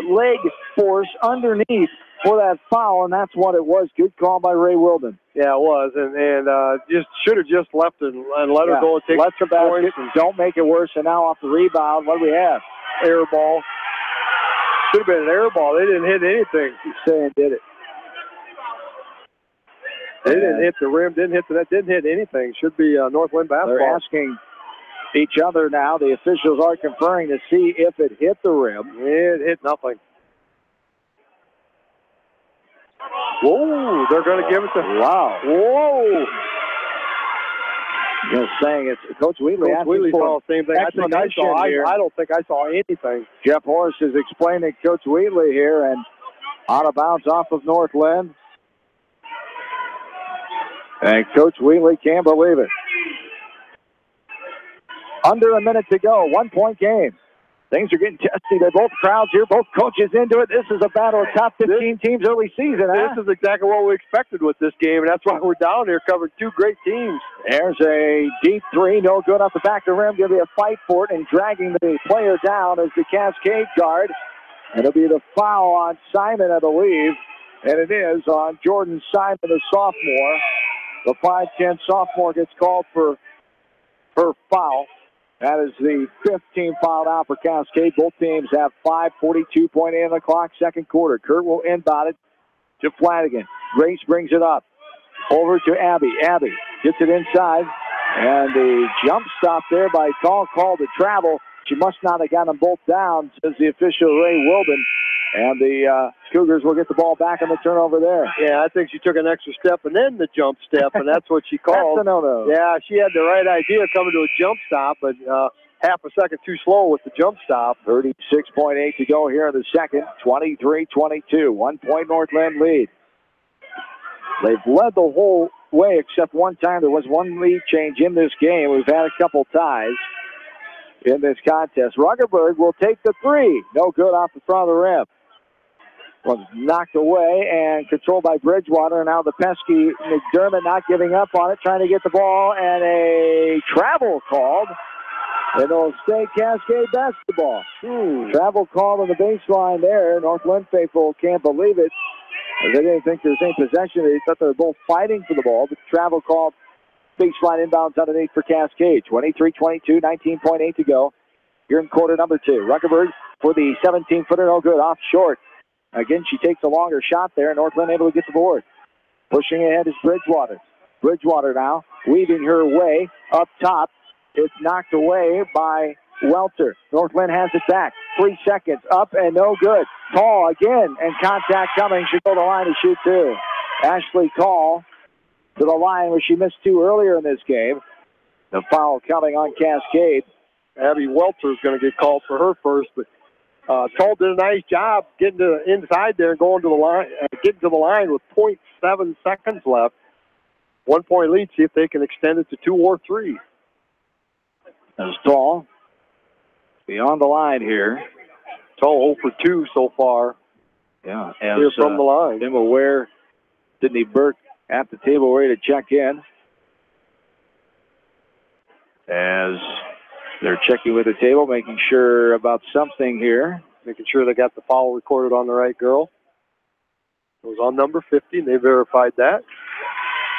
leg force underneath for that foul, and that's what it was. Good call by Ray Wilden. Yeah, it was, and just should have just left it and let her go and take the basket. Don't make it worse. And now off the rebound, what do we have? Air ball. Should have been an air ball. They didn't hit anything. He's saying did it. They didn't hit the rim, didn't hit the net, didn't hit anything. Should be North Linn basketball. They're asking each other now. The officials are conferring to see if it hit the rim. It hit nothing. Whoa, they're going to give it to... Wow. Whoa. Just saying it's Coach Wheatley. Coach Wheatley saw the same thing. I don't think I saw anything. Jeff Horst is explaining to Coach Wheatley here, and out of bounds off of North Linn. And Coach Wheatley can't believe it. Under a minute to go, 1-point game. Things are getting testy. They're both crowds here, both coaches into it. This is a battle of top 15 teams early season. This is exactly what we expected with this game, and that's why we're down here covering two great teams. There's a deep three, no good off the back of the rim. Going to be a fight for it, and dragging the player down is the Cascade guard. It'll be the foul on Simon, I believe, and it is on Jordan Simon, the sophomore. The 5'10 sophomore gets called for her foul. That is the 5th team fouled out for Cascade. Both teams have 5:42.8 on the clock, second quarter. Kurt will inbound it to Flanagan. Grace brings it up. Over to Abby. Abby gets it inside. And the jump stop there by Tall called to travel. She must not have got them both down, says the official Ray Wilden. And the Cougars will get the ball back on the turnover there. Yeah, I think she took an extra step and then the jump step, and that's what she called. That's a no-no. Yeah, she had the right idea coming to a jump stop, but half a second too slow with the jump stop. 36.8 to go here in the second. 23-22. 1 point North Linn lead. They've led the whole way except one time. There was one lead change in this game. We've had a couple ties in this contest. Ruggerberg will take the three. No good off the front of the rim. Was knocked away and controlled by Bridgewater. And now the pesky McDermott not giving up on it, trying to get the ball, and a travel called. And it'll stay Cascade basketball. Travel called on the baseline there. North Linn faithful can't believe it. They didn't think there was any possession. They thought they were both fighting for the ball, but travel called. Baseline inbounds underneath for Cascade. 23-22, 19.8 to go. Here in quarter number 2. Ruckenberg for the 17-footer, no good, off short. Again, she takes a longer shot there. North Linn able to get the board. Pushing ahead is Bridgewater. Bridgewater now weaving her way up top. It's knocked away by Welter. North Linn has it back. 3 seconds. Up and no good. Tall again, and contact coming. Should go to the line to shoot two. Ashley Tall to the line where she missed two earlier in this game. The foul coming on Cascade. Abby Welter is going to get called for her first, but Toll did a nice job getting to inside there and going to the line, getting to the line with 0.7 seconds left. 1 point lead. See if they can extend it to 2 or 3. As Toll beyond the line here. Toll 0 for 2 so far. Yeah, here from the line. Emma Ware, Sydney Burke at the table ready to check in. As they're checking with the table, making sure about something here. Making sure they got the foul recorded on the right girl. It was on number 50, and they verified that.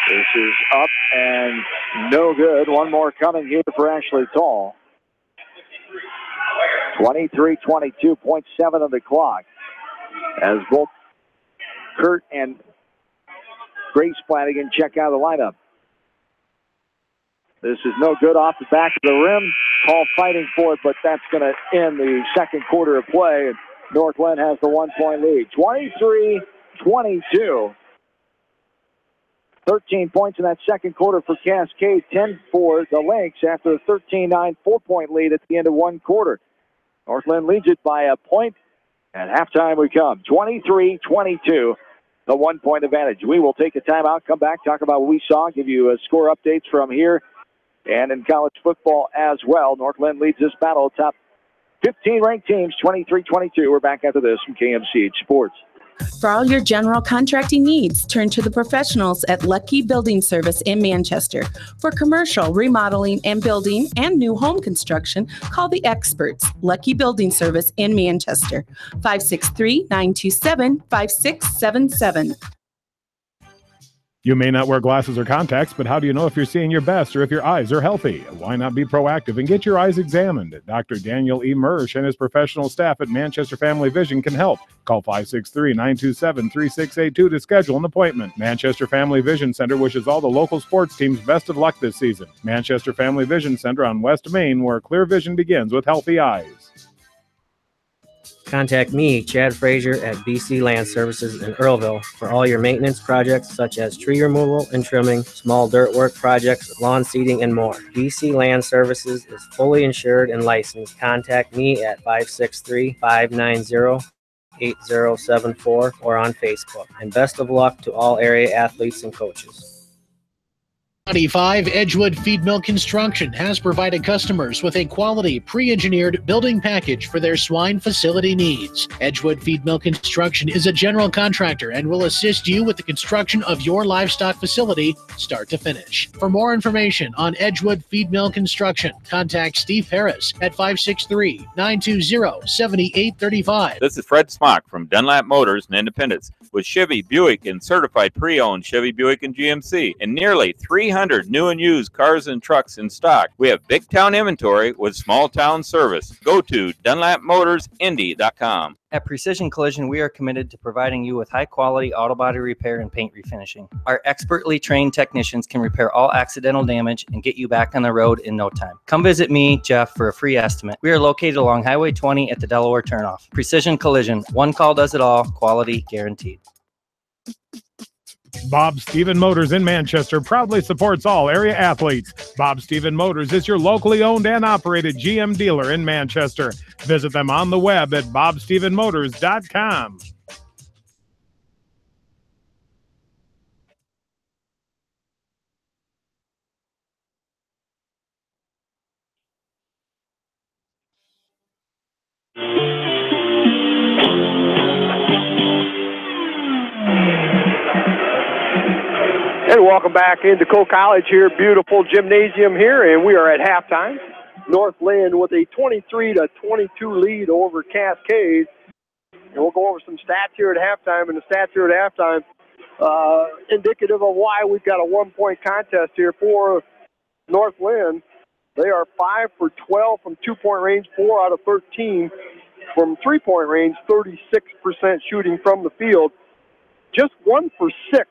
This is up and no good. One more coming here for Ashley Toll. 23-22, 0.7 on the clock. As both Kurt and Grace Flanagan check out of the lineup. This is no good off the back of the rim. Paul fighting for it, but that's going to end the second quarter of play. And North Linn has the 1 point lead. 23-22. 13 points in that second quarter for Cascade. 10 for the Lynx after a 13-9 4-point lead at the end of one quarter. North Linn leads it by a point. At halftime we come. 23-22. The 1 point advantage. We will take a timeout, come back, talk about what we saw, give you score updates from here and in college football as well. North Linn leads this battle. Top 15 ranked teams, 23-22. We're back after this from KMCH Sports. For all your general contracting needs, turn to the professionals at Lucky Building Service in Manchester. For commercial, remodeling, and building and new home construction, call the experts, Lucky Building Service in Manchester, 563-927-5677. You may not wear glasses or contacts, but how do you know if you're seeing your best or if your eyes are healthy? Why not be proactive and get your eyes examined? Dr. Daniel E. Mersch and his professional staff at Manchester Family Vision can help. Call 563-927-3682 to schedule an appointment. Manchester Family Vision Center wishes all the local sports teams best of luck this season. Manchester Family Vision Center on West Main, where clear vision begins with healthy eyes. Contact me, Chad Frazier, at BC Land Services in Earlville for all your maintenance projects such as tree removal and trimming, small dirt work projects, lawn seeding, and more. BC Land Services is fully insured and licensed. Contact me at 563-590-8074 or on Facebook. And best of luck to all area athletes and coaches. 25 Edgewood Feed Mill Construction has provided customers with a quality pre-engineered building package for their swine facility needs. Edgewood Feed Mill Construction is a general contractor and will assist you with the construction of your livestock facility start to finish. For more information on Edgewood Feed Mill Construction, contact Steve Harris at 563-920-7835. This is Fred Smock from Dunlap Motors and Independence with Chevy, Buick, and certified pre-owned Chevy, Buick, and GMC, and nearly 300 new and used cars and trucks in stock. We have big town inventory with small town service. Go to DunlapMotorsIndy.com. At Precision Collision, we are committed to providing you with high-quality auto body repair and paint refinishing. Our expertly trained technicians can repair all accidental damage and get you back on the road in no time. Come visit me, Jeff, for a free estimate. We are located along Highway 20 at the Delaware Turnoff. Precision Collision, one call does it all, quality guaranteed. Bob Stephen Motors in Manchester proudly supports all area athletes. Bob Stephen Motors is your locally owned and operated GM dealer in Manchester. Visit them on the web at bobstephenmotors.com. And welcome back into Cole College here. Beautiful gymnasium here, and we are at halftime. North Linn with a 23-22 lead over Cascade. And we'll go over some stats here at halftime. And the stats here at halftime indicative of why we've got a 1 point contest here for North Linn. They are 5 for 12 from 2 point range, 4 out of 13 from 3 point range, 36% shooting from the field. Just 1 for 6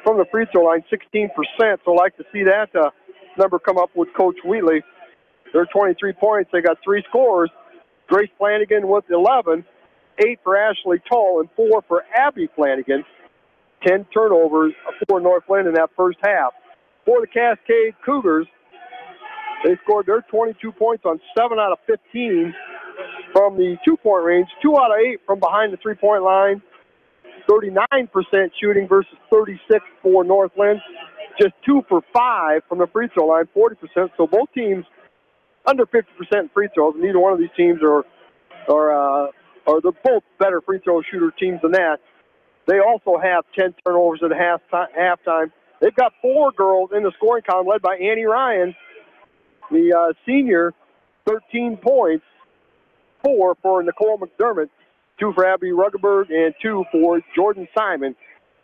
from the free throw line, 16%. So I'd like to see that number come up with Coach Wheatley. They're 23 points. They got 3 scores. Grace Flanagan with 11, 8 for Ashley Toll, and 4 for Abby Flanagan. 10 turnovers for North Linn in that first half. For the Cascade Cougars, they scored their 22 points on 7 out of 15 from the 2-point range, 2 out of 8 from behind the 3-point line, 39% shooting versus 36 for North Linn, just 2 for 5 from the free throw line, 40%. So both teams under 50% in free throws. Neither one of these teams are they're both better free throw shooter teams than that. They also have 10 turnovers at halftime. They've got 4 girls in the scoring column led by Annie Ryan, the senior, 13 points, 4 for Nicole McDermott, 2 for Abby Ruggenberg, and 2 for Jordan Simon.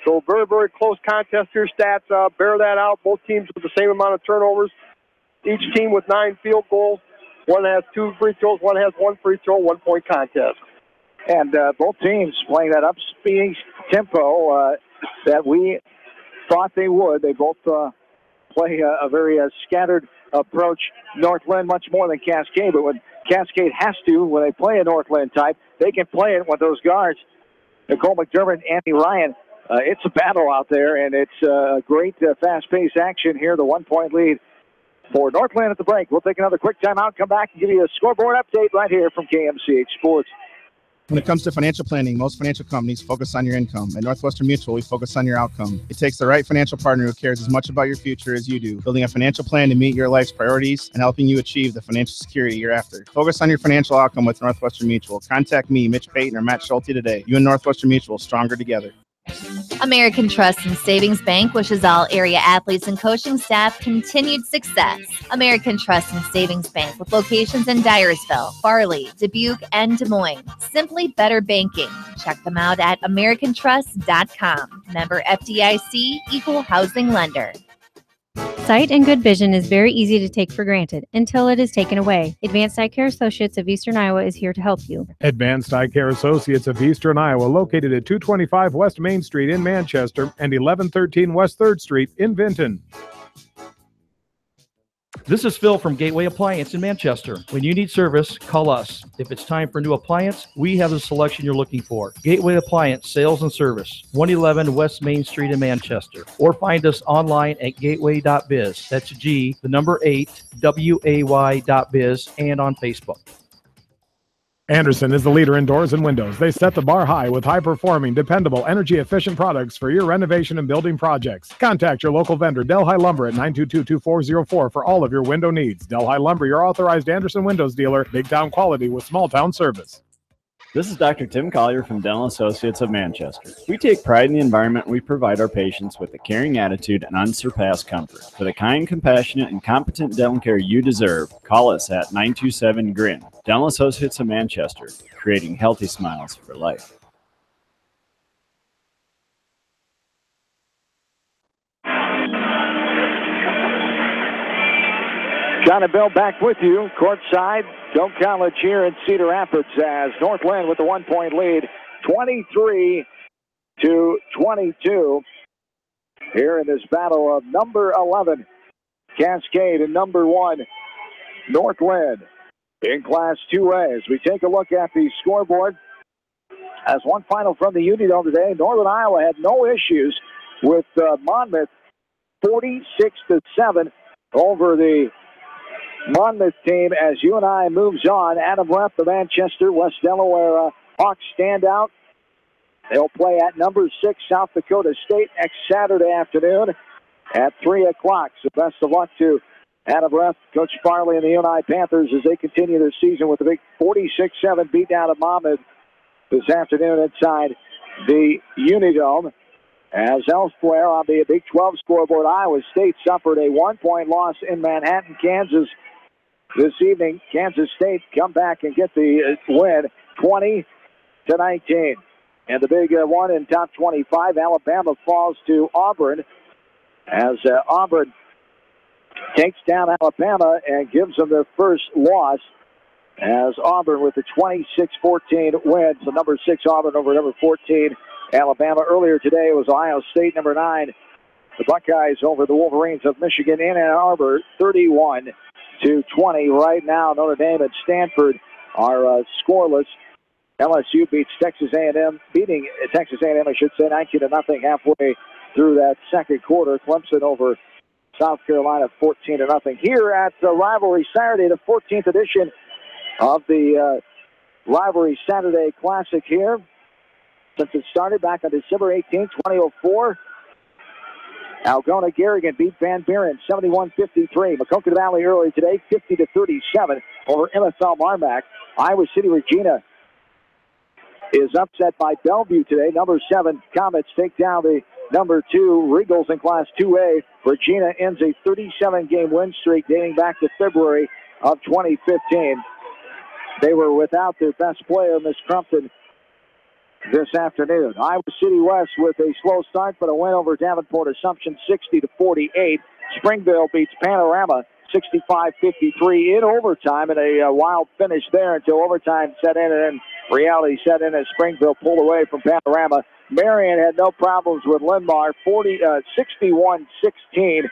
So very, very close contest here. Stats bear that out. Both teams with the same amount of turnovers. Each team with 9 field goals. One has 2 free throws. One has 1 free throw, 1-point contest. And both teams playing that up-speed tempo that we thought they would. They both play a very scattered approach. North Linn much more than Cascade, but when Cascade has to, when they play a North Linn type, they can play it with those guards. Nicole McDermott and Andy Ryan, it's a battle out there, and it's a great fast-paced action here, the 1-point lead for North Linn at the break. We'll take another quick timeout, come back and give you a scoreboard update right here from KMCH Sports. When it comes to financial planning, most financial companies focus on your income. At Northwestern Mutual, we focus on your outcome. It takes the right financial partner who cares as much about your future as you do, building a financial plan to meet your life's priorities and helping you achieve the financial security you're after. Focus on your financial outcome with Northwestern Mutual. Contact me, Mitch Payton, or Matt Schulte today. You and Northwestern Mutual, stronger together. American Trust and Savings Bank wishes all area athletes and coaching staff continued success. American Trust and Savings Bank with locations in Dyersville, Farley, Dubuque, and Des Moines. Simply better banking. Check them out at americantrust.com. Member FDIC, equal housing lender. Sight and good vision is very easy to take for granted until it is taken away. Advanced Eye Care Associates of Eastern Iowa is here to help you. Advanced Eye Care Associates of Eastern Iowa, located at 225 West Main Street in Manchester and 1113 West 3rd Street in Vinton. This is Phil from Gateway Appliance in Manchester. When you need service, call us. If it's time for a new appliance, we have the selection you're looking for. Gateway Appliance Sales and Service, 111 West Main Street in Manchester. Or find us online at gateway.biz. That's G, the number 8, WAY.biz, and on Facebook. Anderson is the leader in doors and windows. They set the bar high with high-performing, dependable, energy-efficient products for your renovation and building projects. Contact your local vendor, Delhi Lumber, at 922-2404 for all of your window needs. Delhi Lumber, your authorized Anderson Windows dealer, big-town quality with small-town service. This is Dr. Tim Collier from Dental Associates of Manchester. We take pride in the environment we provide our patients with a caring attitude and unsurpassed comfort. For the kind, compassionate, and competent dental care you deserve, call us at 927-GRIN. Dental Associates of Manchester, creating healthy smiles for life. John and Bill back with you, courtside, Doak College here in Cedar Rapids as North Linn with the 1-point lead, 23-22 here in this battle of number 11, Cascade, and number 1, North Linn in Class 2A. As we take a look at the scoreboard, as one final from the Unidome today, Northern Iowa had no issues with Monmouth, 46-7 over the Monmouth team as UNI moves on. Adam Ruff, the Manchester West Delaware Hawks standout. They'll play at number 6 South Dakota State next Saturday afternoon at 3 o'clock. So best of luck to Adam Ruff, Coach Farley, and the UNI Panthers as they continue their season with a big 46-7 beatdown of Monmouth this afternoon inside the Unidome. As elsewhere on the Big 12 scoreboard, Iowa State suffered a 1-point loss in Manhattan, Kansas this evening. Kansas State come back and get the win, 20-19. And the big one in top 25, Alabama falls to Auburn as Auburn takes down Alabama and gives them their first loss as Auburn with the 26-14 win. So number 6 Auburn over number 14 Alabama. Earlier today it was Ohio State, number 9. The Buckeyes over the Wolverines of Michigan in Ann Arbor, 31-20. Right now, Notre Dame and Stanford are scoreless. LSU beats Texas A&M, beating Texas A&M, I should say, 19-0 halfway through that second quarter. Clemson over South Carolina 14-0. Here at the Rivalry Saturday, the 14th edition of the Rivalry Saturday Classic here. Since it started back on December 18, 2004, Algona Garrigan beat Van Buren 71-53. Maquoketa Valley early today, 50-37 over MFL Marmac. Iowa City Regina is upset by Bellevue today. Number 7 Comets take down the number 2 Regals in Class 2A. Regina ends a 37-game win streak dating back to February of 2015. They were without their best player, Miss Crumpton, this afternoon. Iowa City West with a slow start, but a win over Davenport Assumption 60-48. Springville beats Panorama 65-53 in overtime, and a wild finish there until overtime set in, and then reality set in as Springville pulled away from Panorama. Marion had no problems with Linmar, 61-16.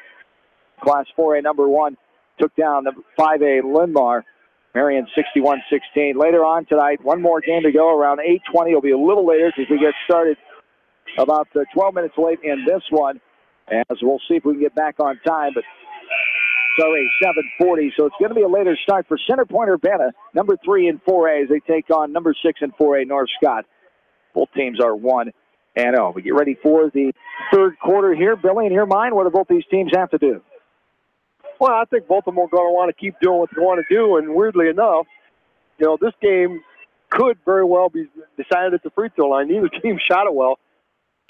Class 4A number 1 took down the 5A Linmar. Marion 61-16. Later on tonight, one more game to go around 8:20. It'll be a little later because we get started about 12 minutes late in this one. As we'll see if we can get back on time. But sorry, 7:40. So it's going to be a later start for Center Point Urbana, number 3 in 4A, as they take on number 6 in 4A North Scott. Both teams are 1-0. We get ready for the third quarter here. Billy, in your mind, what do both these teams have to do? Well, I think both of them are going to want to keep doing what they want to do, and weirdly enough, this game could very well be decided at the free throw line. Neither team shot it well.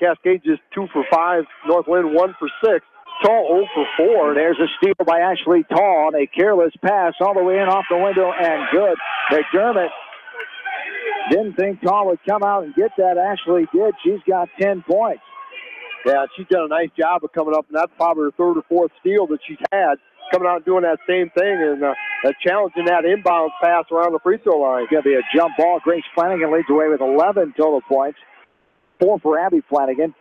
Cascade just 2 for 5. North Linn 1 for 6. Tall 0 for 4. There's a steal by Ashley Tall, and a careless pass all the way in off the window, and good. McDermott didn't think Tall would come out and get that. Ashley did. She's got 10 points. Yeah, she's done a nice job of coming up, and that's probably her third or fourth steal that she's had, coming out and doing that same thing and challenging that inbound pass around the free throw line. It's going to be a jump ball. Grace Flanagan leads away with 11 total points. 4 for Abby Flanagan.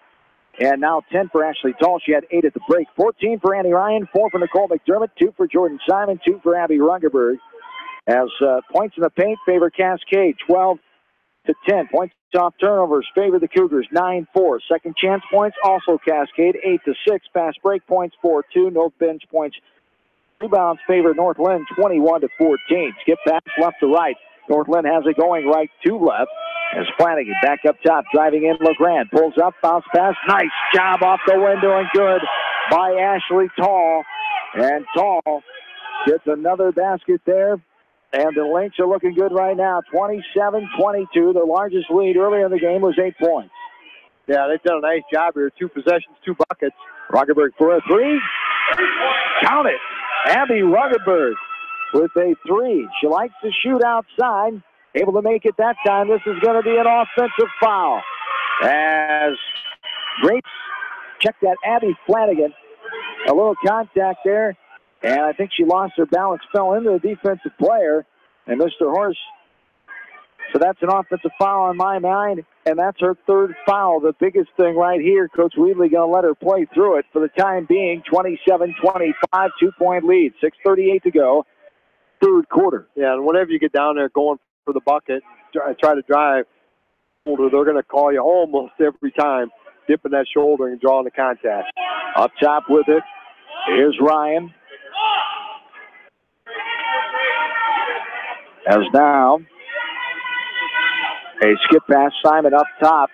And now 10 for Ashley Tall. She had 8 at the break. 14 for Annie Ryan. 4 for Nicole McDermott. 2 for Jordan Simon. 2 for Abby Rungerberg. As points in the paint favor Cascade. 12-10. Points off turnovers favor the Cougars. 9-4. Second chance points also Cascade. 8-6. Fast break points 4-2. No bench points. Rebounds favor North Linn 21-14. Skip pass left to right. North Linn has it going right to left. As Flanagan back up top, driving in LeGrand. Pulls up, bounce pass. Nice job off the window and good by Ashley Tall. And Tall gets another basket there. And the Lynx are looking good right now. 27-22. The largest lead earlier in the game was 8 points. Yeah, they've done a nice job here. 2 possessions, 2 buckets. Roggenberg for a 3. Count it. Abby Ruggenberg with a 3. She likes to shoot outside. Able to make it that time. This is going to be an offensive foul. As Grace checked that Abby Flanagan. A little contact there. And I think she lost her balance, fell into the defensive player. And Mr. Horse. So that's an offensive foul on my mind. And that's her 3rd foul. The biggest thing right here, Coach Wheatley going to let her play through it for the time being. 27-25, 2-point lead. 6:38 to go. Third quarter. Yeah, and whenever you get down there going for the bucket, try to drive, they're going to call you almost every time, dipping that shoulder and drawing the contact. Up top with it, here's Ryan. As now, a skip pass, Simon up top.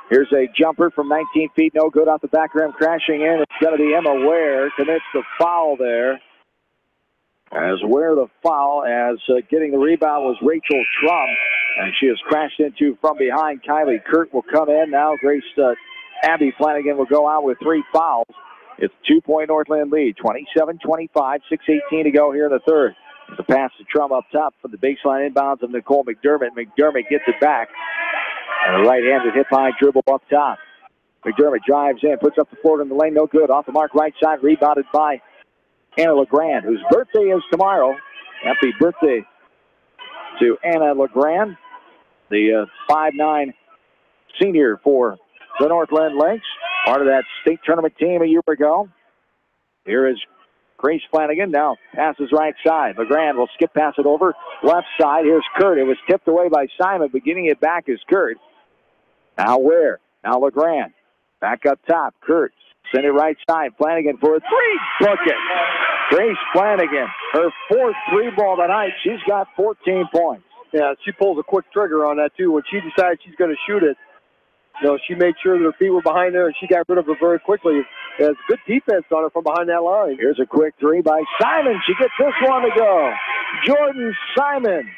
Here's a jumper from 19 feet, no good off the back rim, crashing in. It's going to be Emma Ware, commits the foul there. As Ware the foul, as getting the rebound was Rachel Trum, and she has crashed into from behind. Kylie Kurt will come in. Now Grace Abby Flanagan will go out with 3 fouls. It's a 2-point North Linn lead, 27-25, 6:18 to go here in the third. The pass to Trum up top for the baseline inbounds of Nicole McDermott. McDermott gets it back. And a right-handed hip-high dribble up top. McDermott drives in, puts up the floor in the lane, no good. Off the mark, right side, rebounded by Anna LeGrand, whose birthday is tomorrow. Happy birthday to Anna LeGrand, the 5'9" senior for the North Linn Lynx, part of that state tournament team a year ago. Here is Grace Flanagan now passes right side. LeGrand will skip pass it over. Left side, here's Kurt. It was tipped away by Simon, but getting it back is Kurt. Now Ware. Now LeGrand. Back up top. Kurt. Send it right side. Flanagan for a three. Book it. Grace Flanagan. Her fourth three ball tonight. She's got 14 points. Yeah, she pulls a quick trigger on that, too. When she decides she's going to shoot it, she made sure that her feet were behind her, and she got rid of it very quickly. There's good defense on her from behind that line. Here's a quick three by Simon. She gets this one to go. Jordan Simon.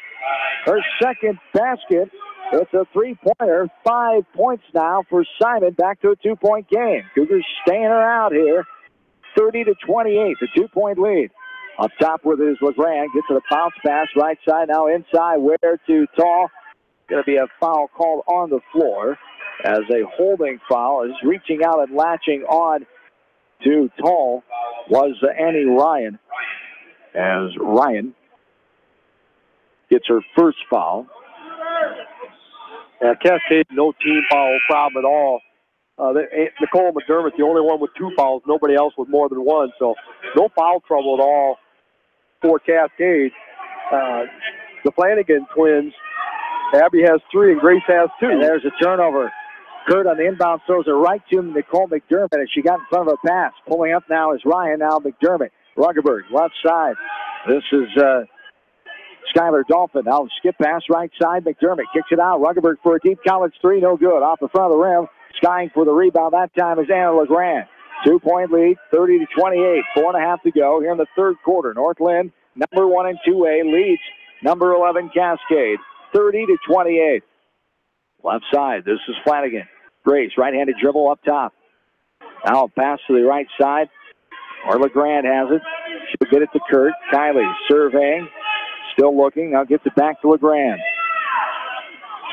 Her second basket. It's a three-pointer. 5 points now for Simon. Back to a 2-point game. Cougars staying her out here. 30-28, the 2-point lead. Up top with it is LeGrand. Gets to the bounce pass. Right side now inside. Ware to Tall. Going to be a foul called on the floor as a holding foul. Is reaching out and latching on to Tall was Annie Ryan. As Ryan gets her first foul. Yeah, Cascade, no team foul problem at all. Nicole McDermott, the only one with 2 fouls, nobody else with more than 1. So no foul trouble at all for Cascade. The Flanagan twins, Abby has 3 and Grace has 2. And there's a turnover. Kurt on the inbound throws it right to Nicole McDermott as she got in front of a pass. Pulling up now is Ryan, now McDermott. Ruggerberg, left side. This is Skylar Dolphin. Now skip pass right side. McDermott kicks it out. Ruggerberg for a deep college three. No good. Off the front of the rim. Skying for the rebound. That time is Anna LeGrand. 2-point lead, 30-28. 4.5 to go here in the third quarter. North Linn, number 1 in 2A, leads number 11 Cascade. 30-28. Left side. This is Flanagan. Grace, right-handed dribble up top. Now a pass to the right side. Or LeGrand has it. She'll get it to Kurt. Kylie surveying. Still looking. Now gets it back to LeGrand.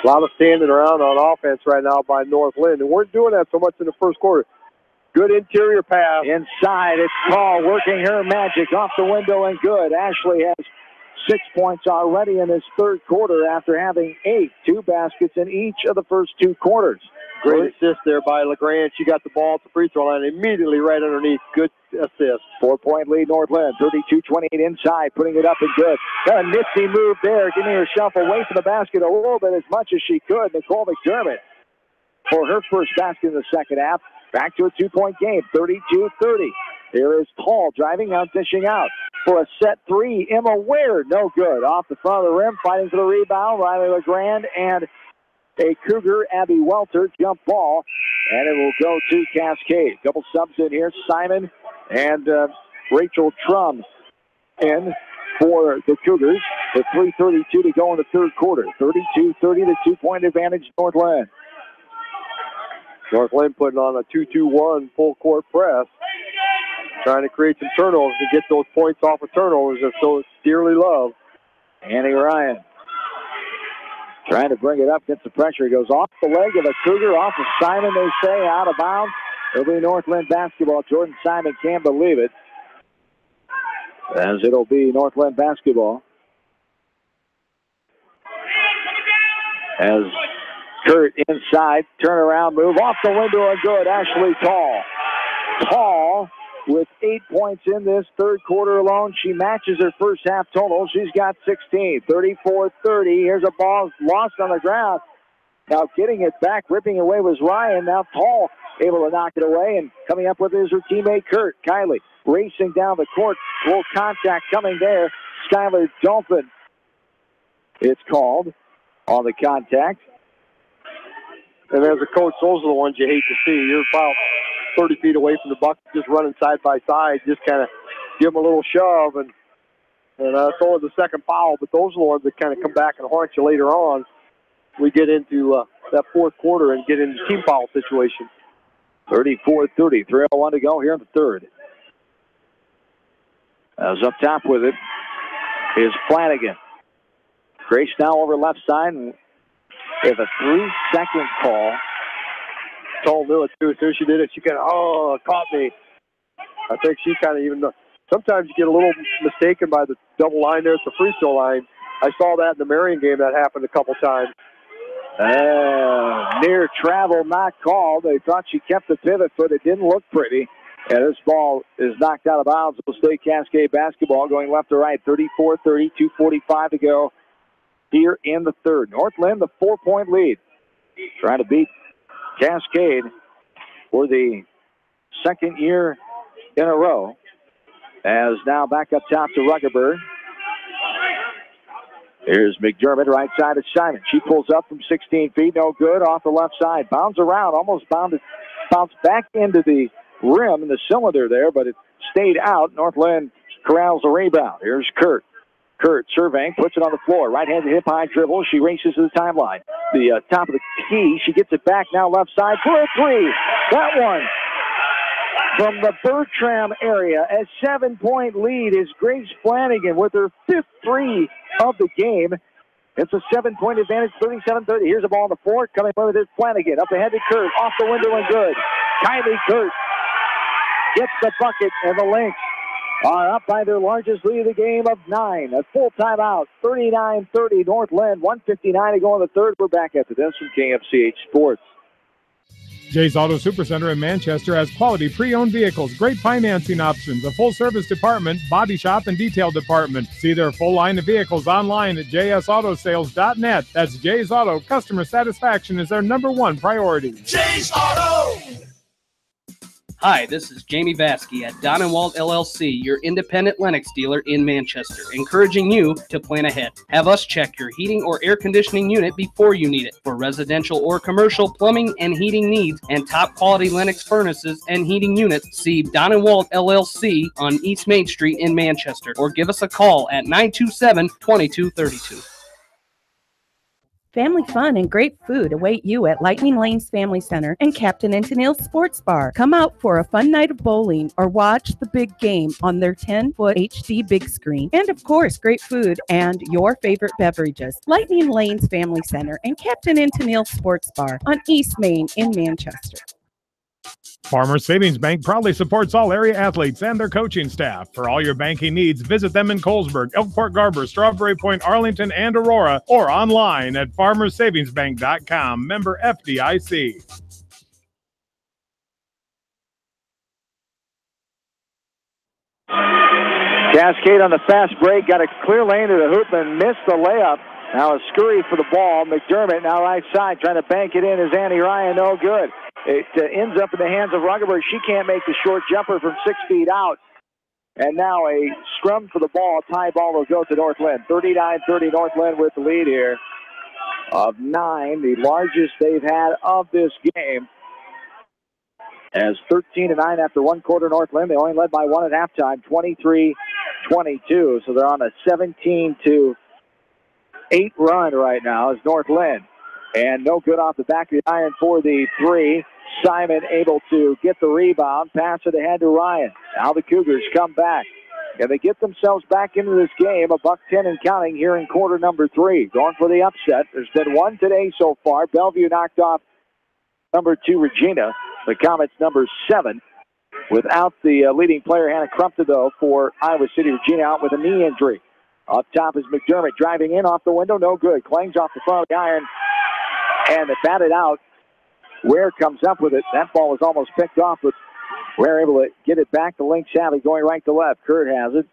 A lot of standing around on offense right now by North Linn. They weren't doing that so much in the first quarter. Good interior pass. Inside, it's Paul working her magic off the window and good. Ashley has 6 points already in this third quarter after having 8. 2 baskets in each of the first 2 quarters. Great assist there by LeGrand. She got the ball at the free throw line immediately right underneath. Good assist. 4-point lead, North Linn. 32-28 inside, putting it up and good. A nifty move there, getting herself away from the basket a little bit as much as she could. Nicole McDermott for her first basket in the second half. Back to a 2-point game, 32-30. Here is Tall driving out, dishing out for a set 3. Emma Ware, no good. Off the front of the rim, fighting for the rebound. Riley LeGrand and a Cougar, Abby Welter, jump ball, and it will go to Cascade. Couple subs in here, Simon and Rachel Trum in for the Cougars with 3:32 to go in the third quarter. 32-30, the 2-point advantage, North Linn. North Linn putting on a 2-2-1 full court press, trying to create some turnovers to get those points off of turnovers that so dearly love. Annie Ryan trying to bring it up, gets the pressure. He goes off the leg of a Cougar, off of Simon, they say, out of bounds. It'll be North Linn basketball. Jordan Simon can't believe it, as it'll be North Linn basketball. As Kurt inside, turnaround move, off the window and good. Ashley Tall. Tall with 8 points in this third quarter alone. She matches her first half total. She's got 16, 34-30. Here's a ball lost on the ground. Now getting it back, ripping away was Ryan. Now Tall able to knock it away, and coming up with is her teammate Kurt. Kylie racing down the court. Full contact coming there. Skylar Dolphin. It's called on the contact. And as a coach, those are the ones you hate to see. You're about 30 feet away from the bucket, just running side by side, just kind of give them a little shove, and it's only the second foul, but those are the ones that kind of come back and haunt you later on. We get into that fourth quarter and get into team foul situation. 34-30, 3:01 to go here in the third. As up top with it is Flanagan. Grace now over left side, and with a 3-second call. Tall knew it too. As soon as she did it, she kind of, caught me. I think she kind of even, sometimes you get a little mistaken by the double line there at the free throw line. I saw that in the Marion game. That happened a couple times. Near travel, not called. They thought she kept the pivot, but it didn't look pretty. And this ball is knocked out of bounds. It'll stay Cascade basketball going left to right. 34-30, 2:45 to go here in the third. North Linn, the 4-point lead. Trying to beat Cascade for the second year in a row. As now back up top to Ruggerberg. Here's McDermott, right side of Simon. She pulls up from 16 feet, no good, off the left side. Bounds around, almost bounced back into the rim in the cylinder there, but it stayed out. North Linn corrals the rebound. Here's Kurt. Kurt surveying, puts it on the floor. Right-handed hip-high dribble. She races to the timeline. The top of the key. She gets it back now left side for a three. That one from the Bertram area. A 7-point lead is Grace Flanagan with her 5th three of the game. It's a 7-point advantage, 37-30. Here's the ball on the floor. Coming with it, Flanagan. Up ahead to Kurt. Off the window and good. Kylie Kurt gets the bucket, and the Lynx are up by their largest lead of the game of 9. A full timeout, 39-30 North Linn, 1:59 to go in the third. We're back after this from KFCH Sports. Jay's Auto Supercenter in Manchester has quality pre-owned vehicles, great financing options, a full-service department, body shop, and detail department. See their full line of vehicles online at jsautosales.net. That's Jay's Auto. Customer satisfaction is their #1 priority. Jay's Auto! Hi, this is Jamie Vasky at Don & Walt LLC, your independent Lennox dealer in Manchester, encouraging you to plan ahead. Have us check your heating or air conditioning unit before you need it. For residential or commercial plumbing and heating needs and top quality Lennox furnaces and heating units, see Don & Walt LLC on East Main Street in Manchester, or give us a call at 927-2232. Family fun and great food await you at Lightning Lanes Family Center and Captain and Tennille's Sports Bar. Come out for a fun night of bowling or watch the big game on their 10-foot HD big screen. And of course, great food and your favorite beverages. Lightning Lanes Family Center and Captain and Tennille's Sports Bar on East Main in Manchester. Farmers Savings Bank proudly supports all area athletes and their coaching staff. For all your banking needs, visit them in Colesburg, Elkport Garber, Strawberry Point, Arlington, and Aurora, or online at farmersavingsbank.com. Member FDIC. Cascade on the fast break, got a clear lane to the hoop and missed the layup. Now a scurry for the ball. McDermott now right side trying to bank it in as Annie Ryan, no good. It ends up in the hands of Ruggerberg. She can't make the short jumper from 6 feet out. And now a scrum for the ball. Tie ball will go to North Linn. 39-30 North Linn with the lead here of 9, the largest they've had of this game. As 13-9 after one quarter, North Linn, they only led by 1 at halftime, 23-22. So they're on a 17-8 run right now as North Linn. And no good off the back of the iron for the three. Simon able to get the rebound, pass it ahead to Ryan. Now the Cougars come back. And they get themselves back into this game, $1:10 and counting here in quarter number 3. Going for the upset. There's been one today so far. Bellevue knocked off number 2, Regina. The Comets number 7. Without the leading player, Hannah Crumpton, though, for Iowa City. Regina out with a knee injury. Up top is McDermott driving in off the window. No good. Clangs off the front of the iron. And they batted out. Ware comes up with it. That ball was almost picked off, but Ware able to get it back to Lynx Alley, going right to left. Kurt has it.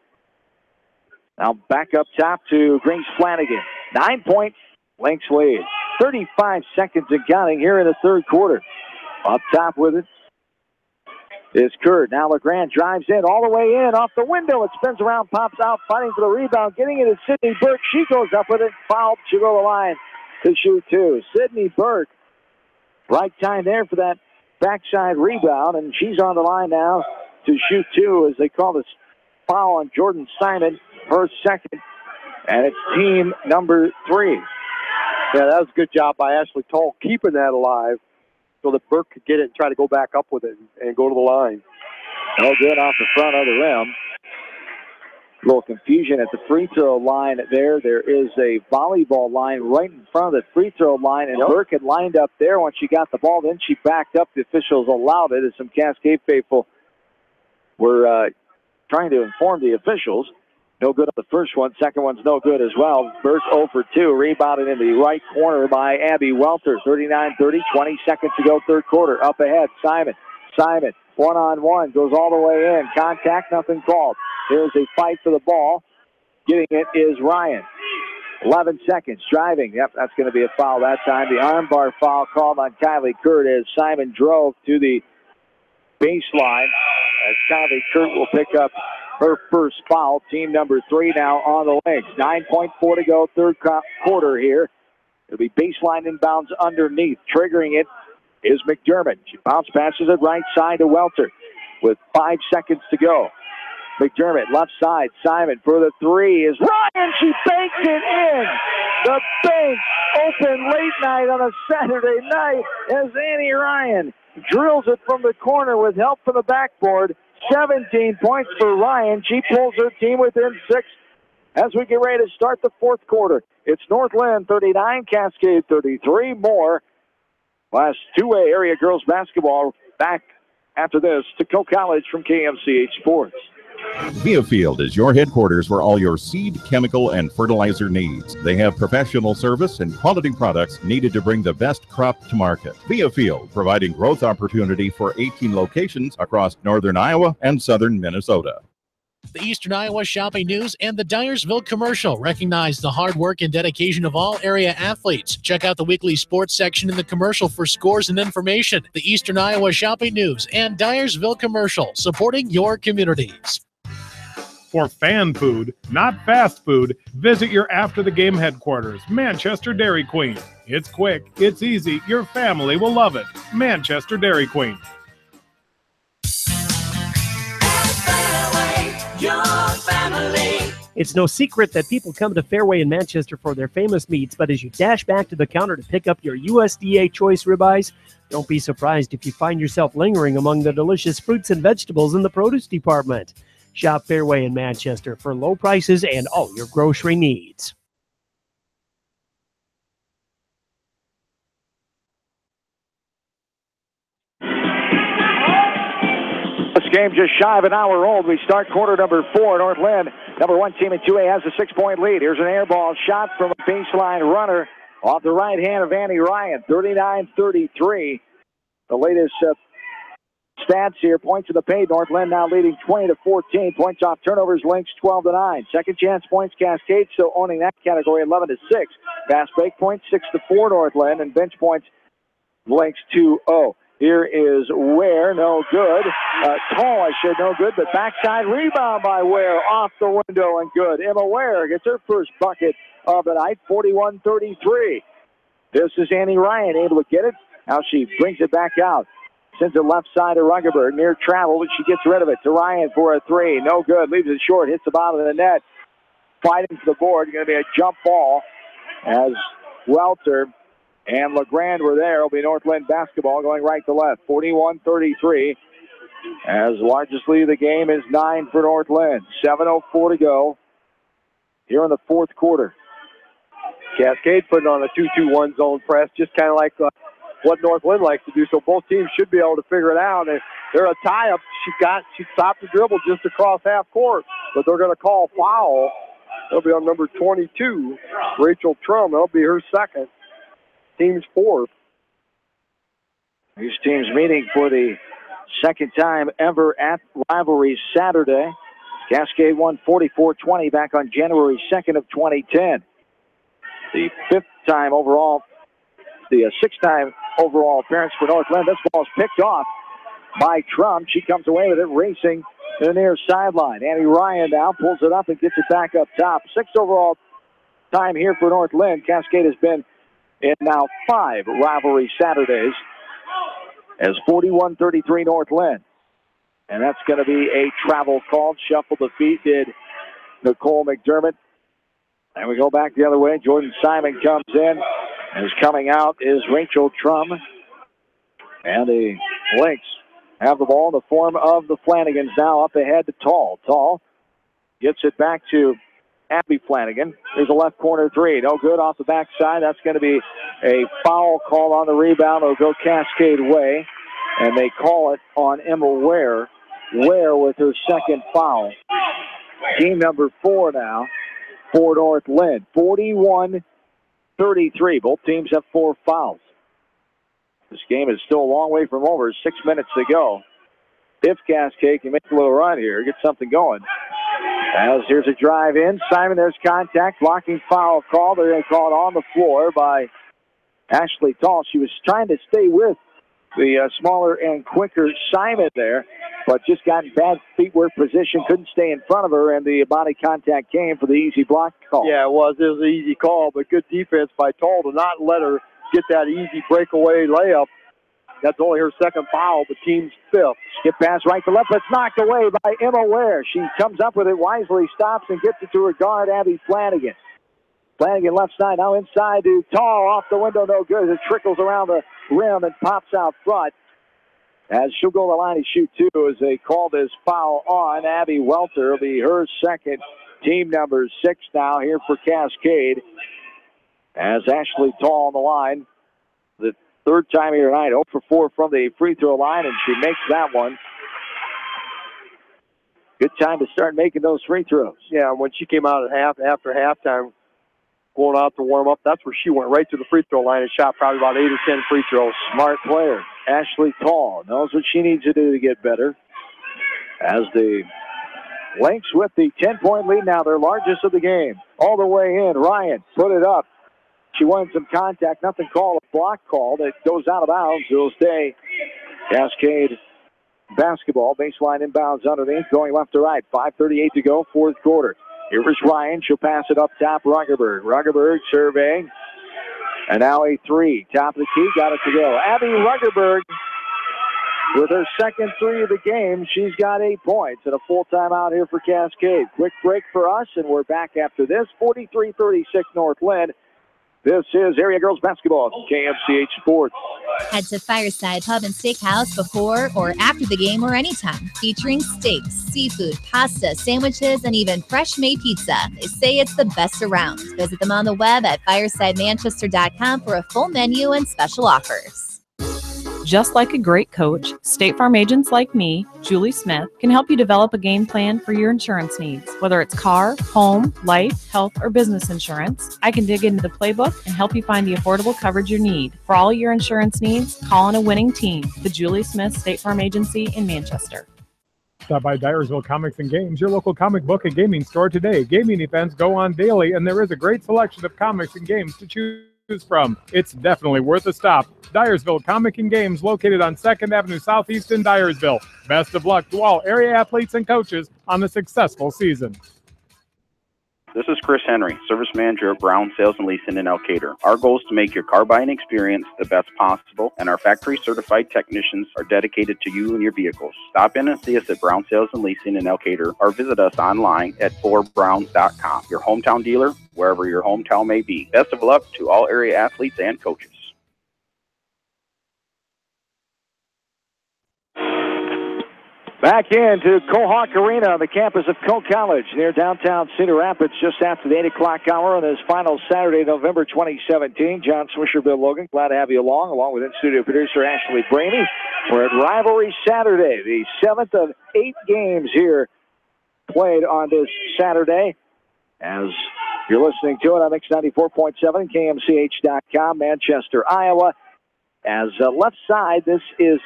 Now back up top to Grace Flanagan. 9-point Lynx lead. 35 seconds and counting here in the third quarter. Up top with it is Kurt. Now LeGrand drives in all the way in off the window. It spins around, pops out, fighting for the rebound. Getting it is Sydney Burke. She goes up with it. Fouled. She'll go to the line to shoot 2. Sydney Burke, right time there for that backside rebound, and she's on the line now to shoot 2 as they call this foul on Jordan Simon, her second, and it's team number 3. Yeah, that was a good job by Ashley Toll keeping that alive so that Burke could get it and try to go back up with it and go to the line. No good off the front of the rim. A little confusion at the free throw line there. There is a volleyball line right in front of the free throw line, and Burke had lined up there when she got the ball. Then she backed up. The officials allowed it as some Cascade faithful were trying to inform the officials. No good on the first one. Second one's no good as well. Burke 0 for 2. Rebounded in the right corner by Abby Welter. 39-30, 20 seconds to go third quarter. Up ahead, Simon. Simon One-on-one, goes all the way in. Contact, nothing called. Here's a fight for the ball. Getting it is Ryan. 11 seconds, driving. Yep, that's going to be a foul that time. The armbar foul called on Kylie Kurt as Simon drove to the baseline. As Kylie Kurt will pick up her first foul. Team number 3 now on the legs. 9.4 to go, third quarter here. It'll be baseline inbounds underneath. Triggering it is McDermott. She bounce passes it right side to Welter with 5 seconds to go. McDermott, left side. Simon for the 3 is Ryan. She banks it in. The bank open late night on a Saturday night as Annie Ryan drills it from the corner with help from the backboard. 17 points for Ryan. She pulls her team within 6 as we get ready to start the fourth quarter. It's North Linn 39, Cascade 33. More last two-way area girls basketball back after this to Co College from KMCH Sports. Viafield is your headquarters for all your seed, chemical, and fertilizer needs. They have professional service and quality products needed to bring the best crop to market. Viafield, providing growth opportunity for 18 locations across northern Iowa and southern Minnesota. The Eastern Iowa Shopping News and the Dyersville Commercial recognize the hard work and dedication of all area athletes. Check out the weekly sports section in the commercial for scores and information. The Eastern Iowa Shopping News and Dyersville Commercial, supporting your communities. For fan food, not fast food, visit your after-the-game headquarters, Manchester Dairy Queen. It's quick, it's easy, your family will love it. Manchester Dairy Queen. It's no secret that people come to Fairway in Manchester for their famous meats, but as you dash back to the counter to pick up your USDA choice ribeyes, don't be surprised if you find yourself lingering among the delicious fruits and vegetables in the produce department. Shop Fairway in Manchester for low prices and all your grocery needs. This game just shy of an hour old. We start quarter number 4. North Linn, number 1 team in 2A, has a 6-point lead. Here's an air ball shot from a baseline runner off the right hand of Annie Ryan, 39-33. The latest stats here, points in the paint. North Linn now leading 20-14. Points off turnovers, Lynx 12-9. Second chance points, Cascade still owning that category, 11-6. Fast break points, 6-4 North Linn, and bench points, Lynx 2-0. Here is Ware, no good. Tall, I said no good, but backside rebound by Ware off the window and good. Emma Ware gets her first bucket of the night, 41-33. This is Annie Ryan able to get it. Now she brings it back out. Sends it left side to Ruggenberg. Near travel, but she gets rid of it to Ryan for a 3. No good. Leaves it short. Hits the bottom of the net. Fighting for the board. Going to be a jump ball as Welter and LeGrand were there. It'll be North Linn basketball going right to left. 41-33. As largest lead of the game is 9 for North Linn. 7:04 to go here in the fourth quarter. Cascade putting on a 2-2-1 zone press, just kind of like what North Linn likes to do. So both teams should be able to figure it out. And they're a tie-up. She stopped the dribble just across half court, but they're going to call foul. That'll be on number 22, Rachel Trum. That'll be her second. Team's fourth. These teams meeting for the second time ever at Rivalry Saturday. Cascade won 44-20 back on January 2nd of 2010. The sixth time overall appearance for North Linn. This ball is picked off by Trum. She comes away with it, racing to the near sideline. Annie Ryan now pulls it up and gets it back up top. 6th overall time here for North Linn. Cascade has been in now 5 Rivalry Saturdays as 41-33 North Linn. And that's going to be a travel call. Shuffle the feet did Nicole McDermott. And we go back the other way. Jordan Simon comes in. And coming out is Rachel Trum. And the Lynx have the ball in the form of the Flanagans now up ahead to Tall. Tall gets it back to Abby Flanagan. There's a left corner 3. No good off the backside. That's going to be a foul call on the rebound. It'll go Cascade way. And they call it on Emma Ware. Ware with her second foul. Team number 4 now for North Linn. 41-33. Both teams have 4 fouls. This game is still a long way from over. 6 minutes to go. if Cascade can make a little run here, get something going. As here's a drive in. Simon, there's contact. Blocking foul call. They're going to call it on the floor by Ashley Tall. She was trying to stay with the smaller and quicker Simon there, but just got in bad feetwork position, couldn't stay in front of her, and the body contact came for the easy block call. Yeah, it was. It was an easy call, but good defense by Tall to not let her get that easy breakaway layup. That's only her second foul, the team's fifth. Skip pass right to left, but it's knocked away by Emma Ware. She comes up with it, wisely stops and gets it to her guard, Abby Flanagan. Flanagan left side, now inside to Tall, off the window, no good. It trickles around the rim and pops out front. As she'll go to the line and shoot two as they call this foul on Abby Welter. It'll be her second, team number 6 now here for Cascade. As Ashley Tall on the line, the third time here tonight, 0 for 4 from the free throw line, and she makes that one. Good time to start making those free throws. Yeah, when she came out at after halftime, going out to warm up, that's where she went right to the free throw line and shot probably about 8 or 10 free throws. Smart player. Ashley Tall knows what she needs to do to get better. As the Lynx with the 10-point lead now, their largest of the game. All the way in, Ryan put it up. She wanted some contact, nothing called, a block call that goes out of bounds. It'll stay Cascade basketball. Baseline inbounds underneath, going left to right. 5:38 to go, fourth quarter. Here is Ryan. She'll pass it up top, Ruggerberg. Ruggerberg surveying. And now a three. Top of the key, got it to go. Abby Ruggerberg with her second three of the game. She's got 8 points and a full timeout here for Cascade. Quick break for us, and we're back after this. 43-36 North Linn. This is Area Girls Basketball, KMCH Sports. Head to Fireside Pub and Steakhouse before or after the game or anytime. Featuring steaks, seafood, pasta, sandwiches, and even fresh-made pizza. They say it's the best around. Visit them on the web at firesidemanchester.com for a full menu and special offers. Just like a great coach, State Farm agents like me, Julie Smith, can help you develop a game plan for your insurance needs. Whether it's car, home, life, health, or business insurance, I can dig into the playbook and help you find the affordable coverage you need. For all your insurance needs, call on a winning team. The Julie Smith State Farm Agency in Manchester. Stop by Dyersville Comics and Games, your local comic book and gaming store today. Gaming events go on daily, and there is a great selection of comics and games to choose from. It's definitely worth a stop. Dyersville Comic and Games, located on 2nd Avenue Southeast in Dyersville. Best of luck to all area athletes and coaches on a successful season. This is Chris Henry, Service Manager at Brown Sales and Leasing in Elkader. Our goal is to make your car buying experience the best possible, and our factory-certified technicians are dedicated to you and your vehicles. Stop in and see us at Brown Sales and Leasing in Elkader, or visit us online at 4browns.com. Your hometown dealer, wherever your hometown may be. Best of luck to all area athletes and coaches. Back into Cohawk Arena on the campus of Coe College near downtown Cedar Rapids just after the 8 o'clock hour on this final Saturday, November 2017. John Swisher, Bill Logan, glad to have you along with in-studio producer Ashley Brainy. We're at Rivalry Saturday, the 7th of 8 games here played on this Saturday. As you're listening to it on X94.7, KMCH.com, Manchester, Iowa. As left side, this is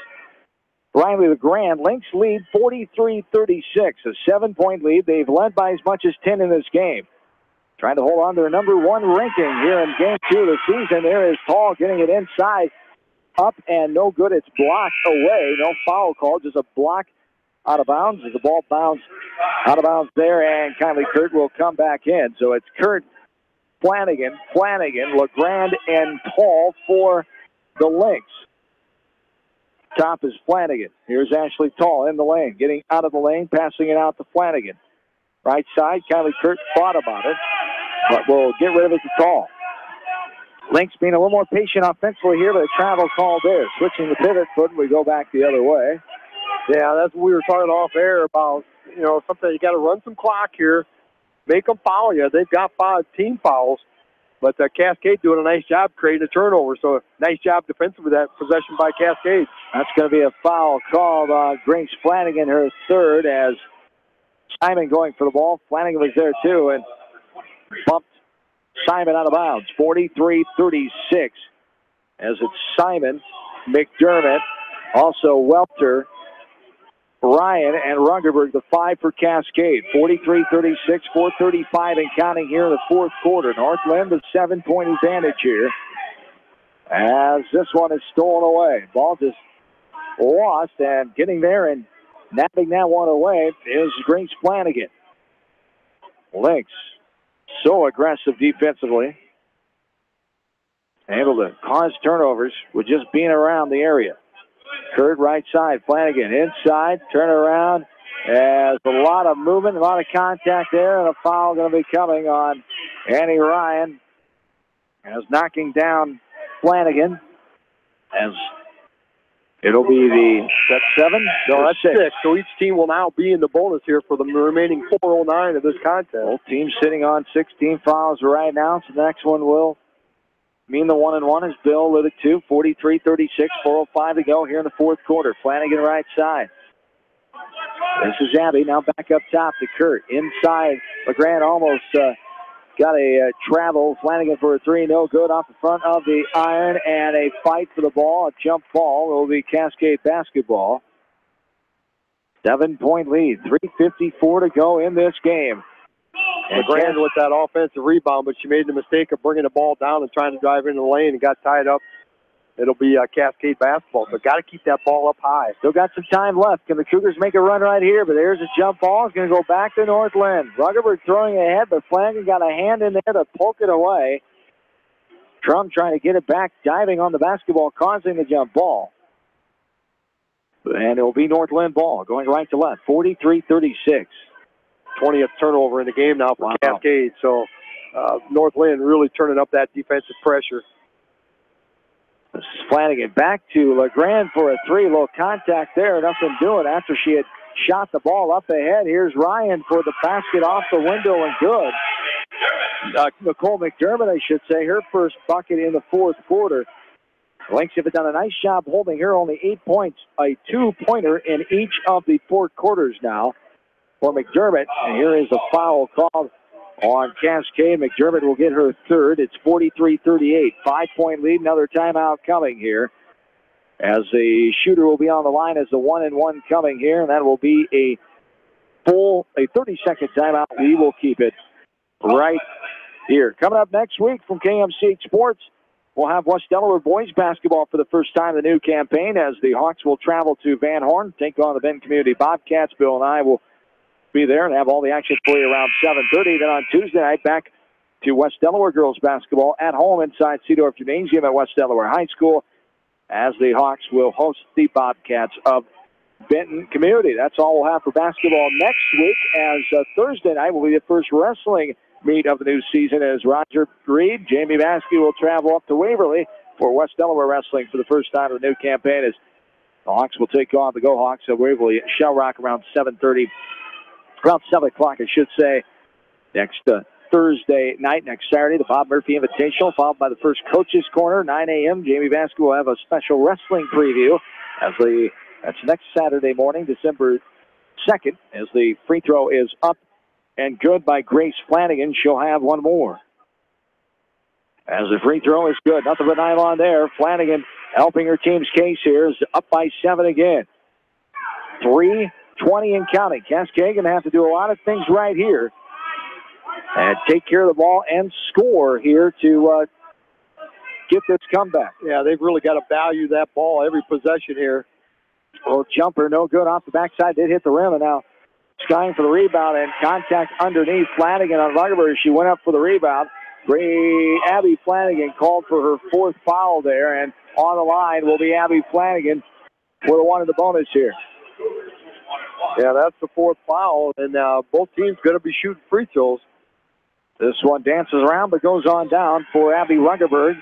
Riley LeGrand. Lynx lead 43-36, a 7-point lead. They've led by as much as 10 in this game. Trying to hold on to their number 1 ranking here in game 2 of the season. There is Tall getting it inside, up and no good. It's blocked away. No foul call, just a block out of bounds as the ball bounced out of bounds there, and Kylie Kurt will come back in. So it's Kurt, Flanagan, LeGrand, and Tall for the Lynx. Top is Flanagan. Here's Ashley Tall in the lane, getting out of the lane, passing it out to Flanagan. Right side, Kylie Kurt thought about it, but we'll get rid of it to Tall. Lynx being a little more patient offensively here, but a travel call there. Switching the pivot foot, we go back the other way. Yeah, that's what we were talking off air about. You know, something you got to run some clock here, make them foul you. They've got 5 team fouls. But Cascade doing a nice job creating a turnover. So nice job defensively, that possession by Cascade. That's going to be a foul called on Grace Flanagan, her third, as Simon going for the ball. Flanagan was there too and bumped Simon out of bounds. 43-36 as it's Simon, McDermott, also Welter, Ryan, and Rungerberg the 5 for Cascade. 43-36, 4:35 and counting here in the fourth quarter. North Linn the 7-point advantage here as this one is stolen away. Ball just lost, and getting there and napping that one away is Grace Flanagan. Lynx, so aggressive defensively. Able to cause turnovers with just being around the area. Kurt right side, Flanagan inside, turn around. As a lot of movement, a lot of contact there, and a foul going to be coming on Annie Ryan as knocking down Flanagan. As it'll be that's 7? No, that's 6. So each team will now be in the bonus here for the remaining 4:09 of this contest. Both teams sitting on 16 fouls right now, so the next one will mean the 1-and-1 is Bill with it too. 43-36, 4:05 to go here in the fourth quarter. Flanagan right side. This is Abby now back up top to Kurt. Inside, LeGrand almost got a travel. Flanagan for a 3, no good off the front of the iron, and a fight for the ball, a jump ball. It will be Cascade basketball. 7-point lead, 3:54 to go in this game. LeGrand with that offensive rebound, but she made the mistake of bringing the ball down and trying to drive into the lane and got tied up. It'll be Cascade basketball, so got to keep that ball up high. Still got some time left. Can the Cougars make a run right here? But there's a jump ball. It's going to go back to North Linn. Ruggerberg throwing ahead, but Flanagan got a hand in there to poke it away. Trum trying to get it back, diving on the basketball, causing the jump ball. And it'll be North Linn ball, going right to left, 43-36. 20th turnover in the game now for Cascade. So North Linn really turning up that defensive pressure. This is Flanagan back to LeGrand for a 3. Little contact there. Nothing doing after she had shot the ball up ahead. Here's Ryan for the basket off the window and good. Nicole McDermott, I should say, her first bucket in the fourth quarter. Lynx have done a nice job holding her. Only 8 points, a 2-pointer in each of the 4 quarters now for McDermott. And here is a foul called on Cascade. McDermott will get her 3rd. It's 43-38. 5-point lead. Another timeout coming here as the shooter will be on the line as the 1-and-1 coming here. And that will be a 30-second timeout. We will keep it right here. Coming up next week from KMCH Sports, we'll have West Delaware boys basketball for the first time in the new campaign as the Hawks will travel to Van Horn, take on the Bend Community Bobcats. Bill and I will be there and have all the action for you around 7:30. Then on Tuesday night, back to West Delaware girls basketball at home inside Seedorf Gymnasium at West Delaware High School as the Hawks will host the Bobcats of Benton Community. That's all we'll have for basketball next week, as Thursday night will be the first wrestling meet of the new season as Roger Reed, Jamie Maskey will travel up to Waverly for West Delaware Wrestling for the first time of the new campaign as the Hawks will take on the Go Hawks at Waverly at Shell Rock around 7:30. Around 7 o'clock, I should say, next Thursday night, next Saturday, the Bob Murphy Invitational, followed by the first Coach's Corner, 9 a.m. Jamie Baskin will have a special wrestling preview that's next Saturday morning, December 2nd, as the free throw is up and good by Grace Flanagan. She'll have one more. As the free throw is good. Nothing but nylon there. Flanagan helping her team's case here is up by 7 again. 3:20 and counting. Cascade going to have to do a lot of things right here and take care of the ball and score here to get this comeback. Yeah, they've really got to value that ball every possession here. Well, jumper, no good off the backside. Did hit the rim, and now skying for the rebound and contact underneath. Flanagan on Ruggerberg. She went up for the rebound. Abby Flanagan called for her 4th foul there, and on the line will be Abby Flanagan for the one in the bonus here. Yeah, that's the 4th foul, and both teams going to be shooting free throws. This one dances around but goes on down for Abby Ruggerberg.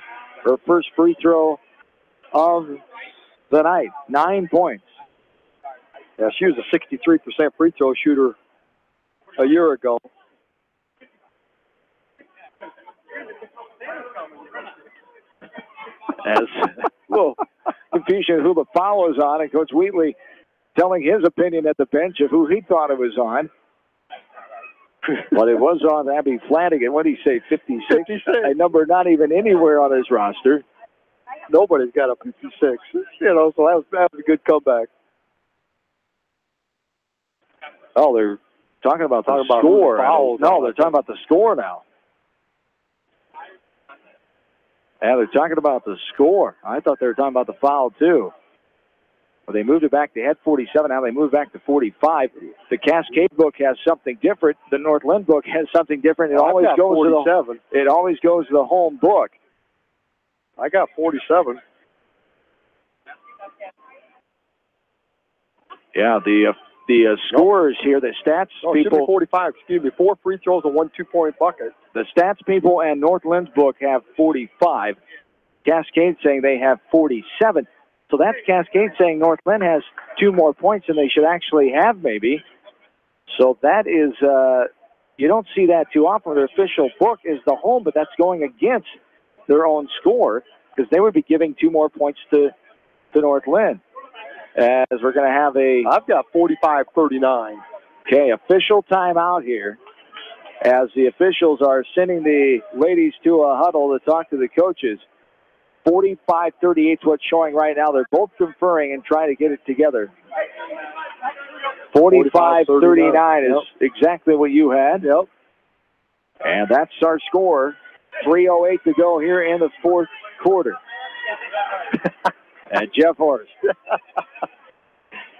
Her first free throw of the night, 9 points. Yeah, she was a 63% free throw shooter a year ago. As well, confusion who the foul is on, and Coach Wheatley telling his opinion at the bench of who he thought it was on. But it was on Abby Flanagan. What did he say, 56? 56. A number not even anywhere on his roster. Nobody's got a 56. You know, so that was a good comeback. Oh, they're talking about the score. No, they're talking about the score now. Yeah, they're talking about the score. I thought they were talking about the foul, too. Well, they moved it back. They had 47. Now they moved back to 45. The Cascade book has something different. The North Linn book has something different. It always goes 47. It always goes to the home book. I got 47. Yeah, the scorers here, the stats people. It should be 45. Excuse me. 4 free throws and 1 2-point bucket. The stats people and North Linn's book have 45. Cascade saying they have 47. So that's Cascade saying North Linn has 2 more points than they should actually have, maybe. So that is, you don't see that too often. Their official book is the home, but that's going against their own score because they would be giving 2 more points to North Linn. As we're going to have I've got 45-39. Okay, official timeout here. As the officials are sending the ladies to a huddle to talk to the coaches. 45-38 is what's showing right now. They're both conferring and trying to get it together. 45-39 is exactly what you had. Yep. And that's our score. 3:08 to go here in the fourth quarter. And Jeff Horst.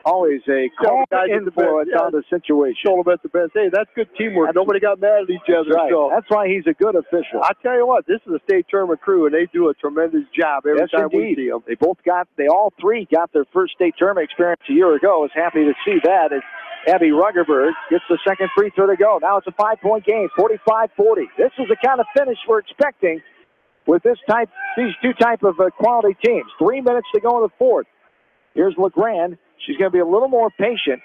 Always a calm influence on the situation. Show them at the best. Hey, that's good teamwork. Nobody got mad at each other. Right. So. That's why he's a good official. I tell you what, this is a state tournament crew, and they do a tremendous job every time we see them. They all three got their first state tournament experience a year ago. I was happy to see that as Abby Ruggerberg gets the second free throw to go. Now it's a 5-point game, 45-40. This is the kind of finish we're expecting with these two type of quality teams. 3 minutes to go in the fourth. Here's LeGrand. She's going to be a little more patient.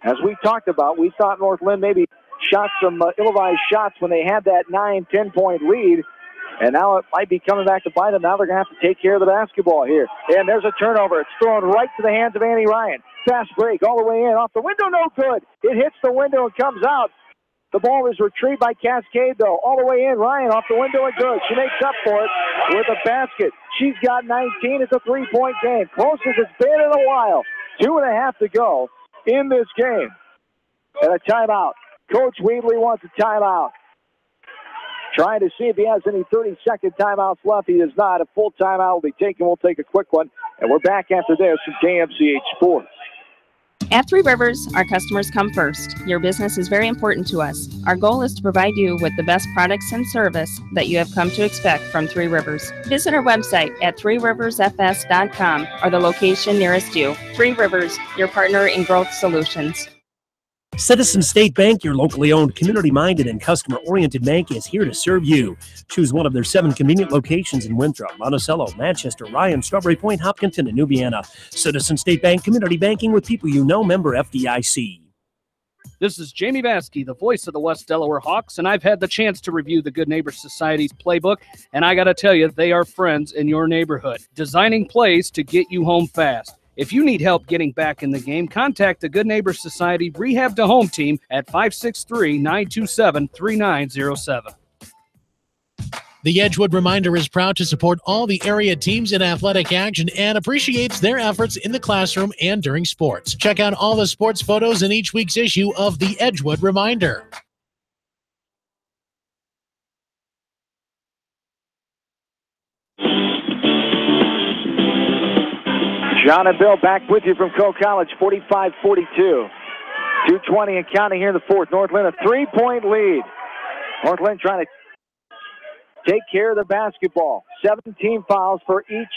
As we talked about, we thought North Linn maybe shot some ill-advised shots when they had that 9, 10-point lead. And now it might be coming back to bite them. Now they're going to have to take care of the basketball here. And there's a turnover. It's thrown right to the hands of Annie Ryan. Fast break all the way in. Off the window, no good. It hits the window and comes out. The ball is retrieved by Cascade, though. All the way in. Ryan off the window and good. She makes up for it with a basket. She's got 19. It's a 3-point game. Closest it's been in a while. 2.5 to go in this game. And a timeout. Coach Weebly wants a timeout. Trying to see if he has any 30-second timeouts left. He does not. A full timeout will be taken. We'll take a quick one. And we're back after this from KMCH Sports. At Three Rivers, our customers come first. Your business is very important to us. Our goal is to provide you with the best products and service that you have come to expect from Three Rivers. Visit our website at threeriversfs.com or the location nearest you. Three Rivers, your partner in growth solutions. Citizen State Bank, your locally owned, community-minded, and customer-oriented bank, is here to serve you. Choose one of their 7 convenient locations in Winthrop, Monticello, Manchester, Ryan, Strawberry Point, Hopkinton, and Nubiana. Citizen State Bank, community banking with people you know, member FDIC. This is Jamie Vaskey, the voice of the West Delaware Hawks, and I've had the chance to review the Good Neighbor Society's playbook, and I got to tell you, they are friends in your neighborhood, designing plays to get you home fast. If you need help getting back in the game, contact the Good Neighbor Society Rehab to Home team at 563-927-3907. The Edgewood Reminder is proud to support all the area teams in athletic action and appreciates their efforts in the classroom and during sports. Check out all the sports photos in each week's issue of the Edgewood Reminder. John and Bill back with you from Coe College, 45-42. 2:20 and counting here in the fourth. North Linn a 3-point lead. North Linn trying to take care of the basketball. 17 fouls for each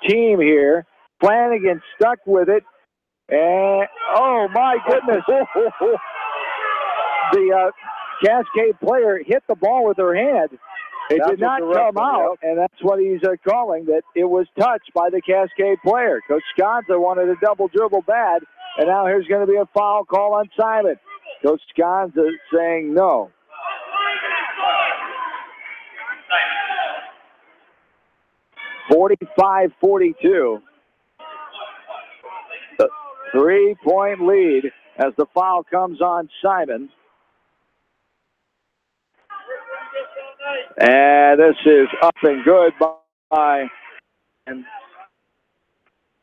team here. Flanagan stuck with it. And, oh, my goodness. The Cascade player hit the ball with her hand. It did not come out, and that's what he's calling, that it was touched by the Cascade player. Coach Sconza wanted a double dribble bad, and now here's going to be a foul call on Simon. Coach Sconza saying no. (45-42). The 3-point lead as the foul comes on Simon. And this is up and good by, and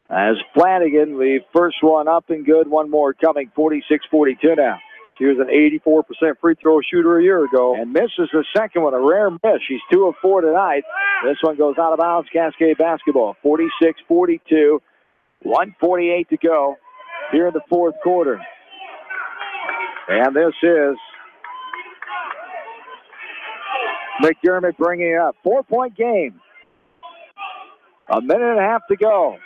as Flanagan, the first one up and good, one more coming, 46-42 now. She was an 84% free throw shooter a year ago. And misses the second one, a rare miss. She's 2 of 4 tonight. This one goes out of bounds, Cascade basketball. 46-42, 1:48 to go here in the fourth quarter. And this is McDermott bringing it up. 4-point game. A minute and a half to go.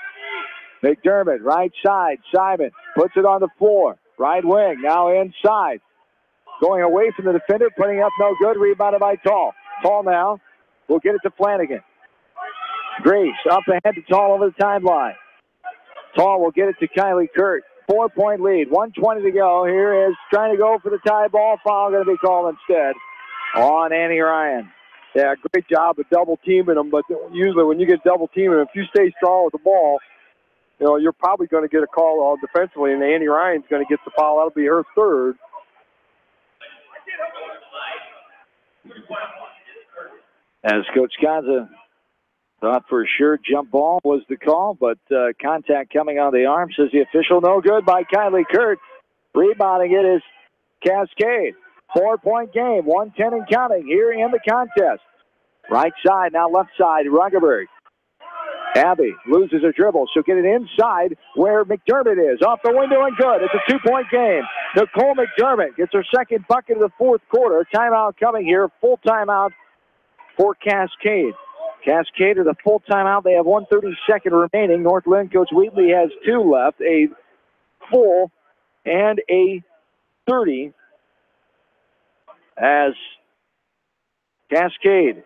McDermott, right side. Simon puts it on the floor. Right wing, now inside. Going away from the defender, putting up no good. Rebounded by Tall. Tall now will get it to Flanagan. Grace up ahead to Tall over the timeline. Tall will get it to Kylie Kurt. 4-point lead, 1:20 to go. Here is trying to go for the tie ball. Foul going to be called instead on Annie Ryan. Yeah, great job of double teaming them, but usually when you get double teaming, if you stay strong with the ball, you know, you're probably going to get a call on defensively, and Annie Ryan's going to get the foul. That'll be her third. As Coach Gaza thought for sure jump ball was the call, but contact coming on the arm, says the official. No good by Kylie Kurt. Rebounding it is Cascade. 4-point game, 1:10 and counting here in the contest. Right side, now left side, Ruggerberg. Abby loses her dribble. She'll get it inside where McDermott is. Off the window and good. It's a 2-point game. Nicole McDermott gets her second bucket of the fourth quarter. Timeout coming here. Full timeout for Cascade. Cascade are the full timeout. They have 1:32 remaining. North Linn, Coach Wheatley has 2 left. A full and a 30 as Cascade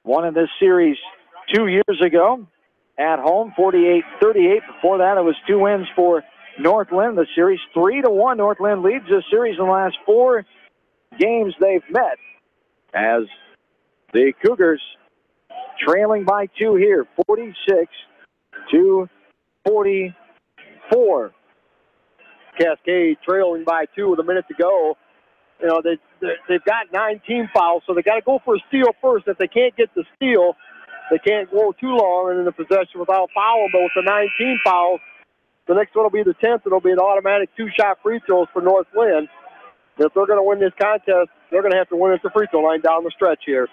won in this series 2 years ago at home, 48-38. Before that, it was 2 wins for North Linn. The series 3-1. North Linn leads the series in the last 4 games they've met as the Cougars trailing by 2 here, 46-44. Cascade trailing by 2 with a minute to go. You know, they've got 9 team fouls, so they got to go for a steal first. If they can't get the steal, they can't go too long in the possession without fouling. But with the 9 fouls, the next one will be the 10th. It'll be an automatic 2-shot free throws for North Linn. If they're going to win this contest, they're going to have to win at the free throw line down the stretch here.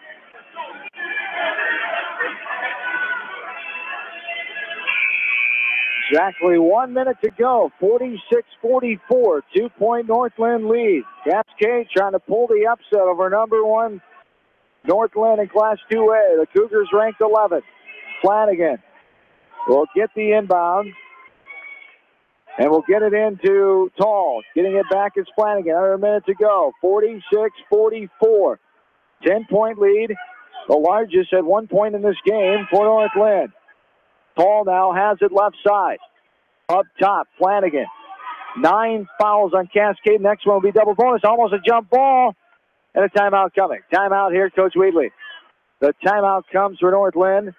Exactly 1 minute to go. 46-44. 2-point North Linn lead. Cascade trying to pull the upset over number 1 North Linn in Class 2A. The Cougars ranked 11th. Flanagan will get the inbound. And we'll get it into Tall. Getting it back is Flanagan. Another minute to go. 46-44. 10-point lead. The largest at 1 point in this game for North Linn. Tall now has it left side. Up top, Flanagan. 9 fouls on Cascade. Next one will be double bonus. Almost a jump ball. And a timeout coming. Timeout here, Coach Wheatley. The timeout comes for North Linn.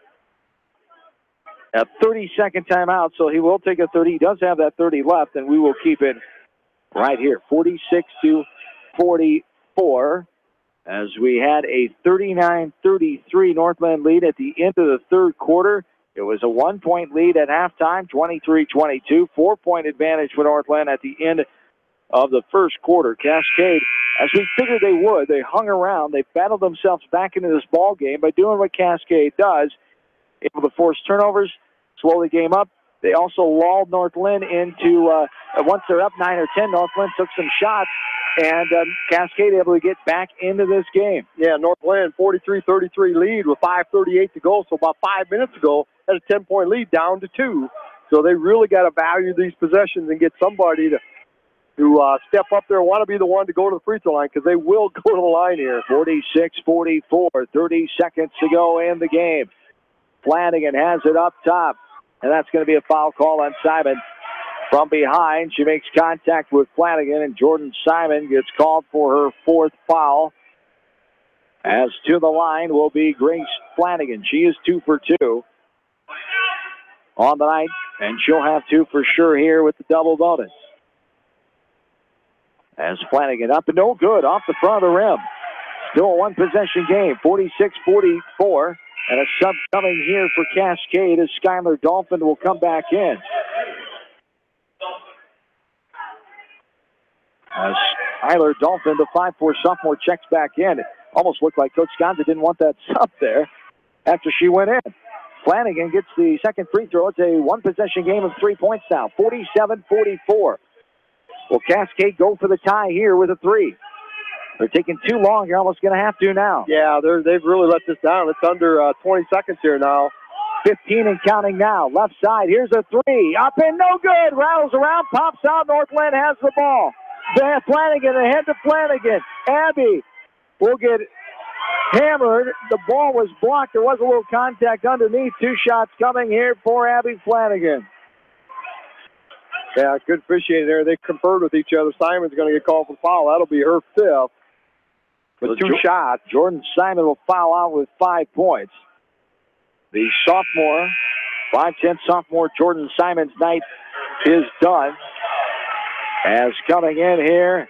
A 30-second timeout, so he will take a 30. He does have that 30 left, and we will keep it right here. 46-44. As we had a 39-33 North Linn lead at the end of the third quarter. It was a 1-point lead at halftime, 23-22. 4-point advantage for North Linn at the end of the first quarter. Cascade, as we figured they would, they hung around. They battled themselves back into this ball game by doing what Cascade does, able to force turnovers, slow the game up. They also lulled North Linn into, once they're up 9 or 10, North Linn took some shots, and Cascade able to get back into this game. Yeah, North Linn, 43-33 lead with 5:38 to go, so about 5 minutes ago, had a 10-point lead down to 2. So they really got to value these possessions and get somebody to step up there and want to be the one to go to the free throw line, because they will go to the line here. 46-44, 30 seconds to go in the game. Flanagan has it up top, and that's going to be a foul call on Simon. From behind, she makes contact with Flanagan, and Jordan Simon gets called for her 4th foul. As to the line will be Grace Flanagan. She is 2 for 2 on the night, and she'll have 2 for sure here with the double bonus. As Flanagan up and no good off the front of the rim. Still a 1-possession game, 46-44. And a sub coming here for Cascade as Skylar Dolphin will come back in. As Tyler Dolphin, the 5'4 sophomore, checks back in. It almost looked like Coach Sconza didn't want that sub there after she went in. Flanagan gets the second free throw. It's a one-possession game of 3 points now, 47-44. Will Cascade go for the tie here with a three? They're taking too long. You're almost going to have to now. Yeah, they've really let this down. It's under 20 seconds here now. 15 and counting now. Left side. Here's a three. Up and no good. Rattles around. Pops out. North Linn has the ball. Van Flanagan ahead to Flanagan. Abby will get hammered. The ball was blocked. There was a little contact underneath. Two shots coming here for Abby Flanagan. Yeah, good officiating there. They conferred with each other. Simon's going to get called for foul. That'll be her fifth. With two shots. Jordan Simon will foul out with 5 points. The sophomore, 5'10 sophomore Jordan Simon's night is done. As coming in here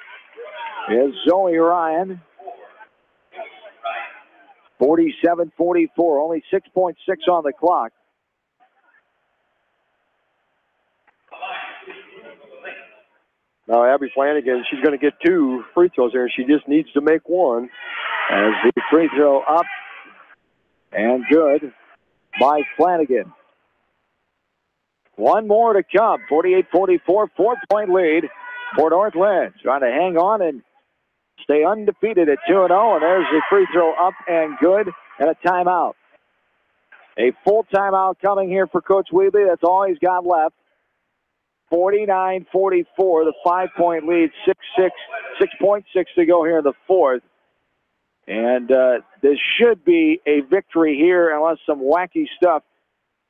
is Zoe Ryan. 47-44, only 6.6 on the clock. Now, Abby Flanagan, she's going to get 2 free throws here. She just needs to make one. As the free throw up and good by Flanagan. One more to come. 48-44, 4-point lead for North Linn. Trying to hang on and stay undefeated at 2-0. And there's the free throw up and good and a timeout. A full timeout coming here for Coach Weebly. That's all he's got left. 49-44, the 5-point lead, 6.6 to go here in the fourth. And this should be a victory here unless some wacky stuff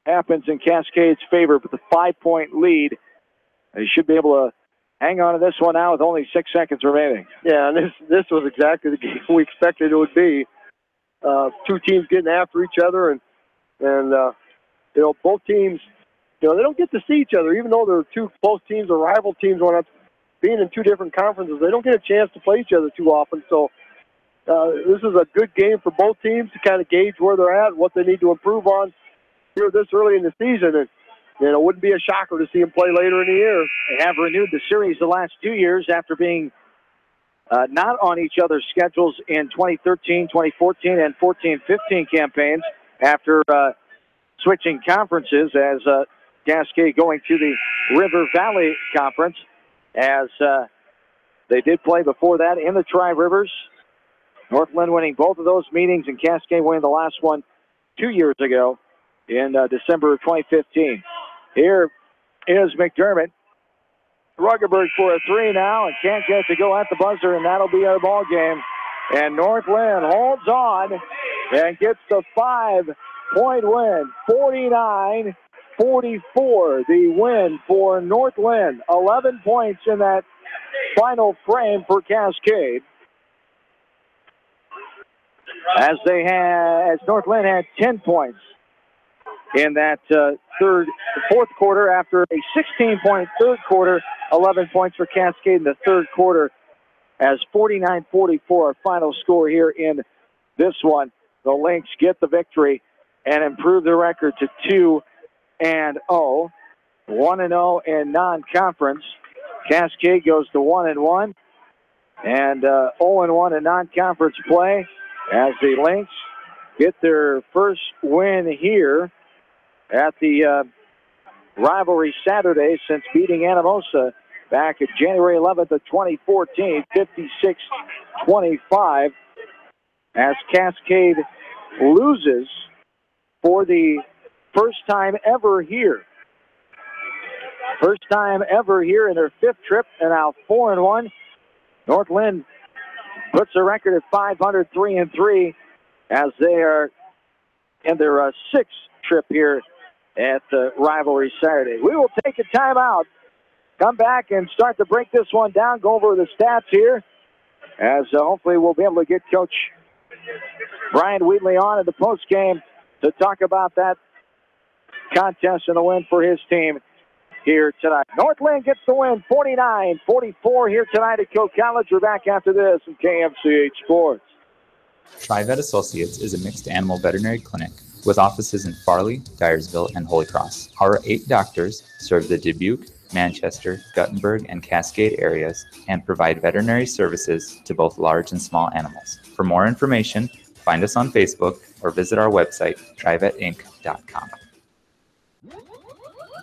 happens in Cascade's favor. But the 5-point lead, they should be able to hang on to this one now with only 6 seconds remaining. Yeah, and this was exactly the game we expected it would be. Two teams getting after each other, and both teams, they don't get to see each other, even though they're two close teams or rival teams. When being in two different conferences, they don't get a chance to play each other too often. So this is a good game for both teams to kind of gauge where they're at, what they need to improve on here this early in the season. And it wouldn't be a shocker to see them play later in the year. They have renewed the series the last 2 years after being not on each other's schedules in 2013, 2014, and 14-15 campaigns after switching conferences as Cascade going to the River Valley Conference as they did play before that in the Tri-Rivers. North Linn winning both of those meetings and Cascade winning the last one 2 years ago in December of 2015. Here is McDermott. Ruggerberg for a three now and can't get it to go at the buzzer, and that'll be our ball game. And North Linn holds on and gets the 5-point win, 49-44, the win for North Linn. 11 points in that final frame for Cascade. As North Linn had 10 points in that fourth quarter after a 16-point third quarter, 11 points for Cascade in the third quarter as 49-44 our final score here in this one. The Lynx get the victory and improve their record to 2-0, 1-0 in non-conference. Cascade goes to 1-1 and 0-1 in non-conference play as the Lynx get their first win here at the Rivalry Saturday since beating Anamosa back at January 11th of 2014, 56-25, as Cascade loses for the first time ever here. First time ever here in their fifth trip, and now 4-1. North Linn puts a record at 503-3 as they are in their sixth trip here at the Rivalry Saturday. We will take a timeout, come back and start to break this one down, go over the stats here, as hopefully we'll be able to get Coach Brian Wheatley on in the postgame to talk about that contest and the win for his team here tonight. North Linn gets the win, 49-44 here tonight at Coe College. We're back after this in KMCH Sports. TriVet Associates is a mixed animal veterinary clinic with offices in Farley, Dyersville, and Holy Cross. Our 8 doctors serve the Dubuque, Manchester, Guttenberg, and Cascade areas and provide veterinary services to both large and small animals. For more information, find us on Facebook or visit our website, trivetinc.com.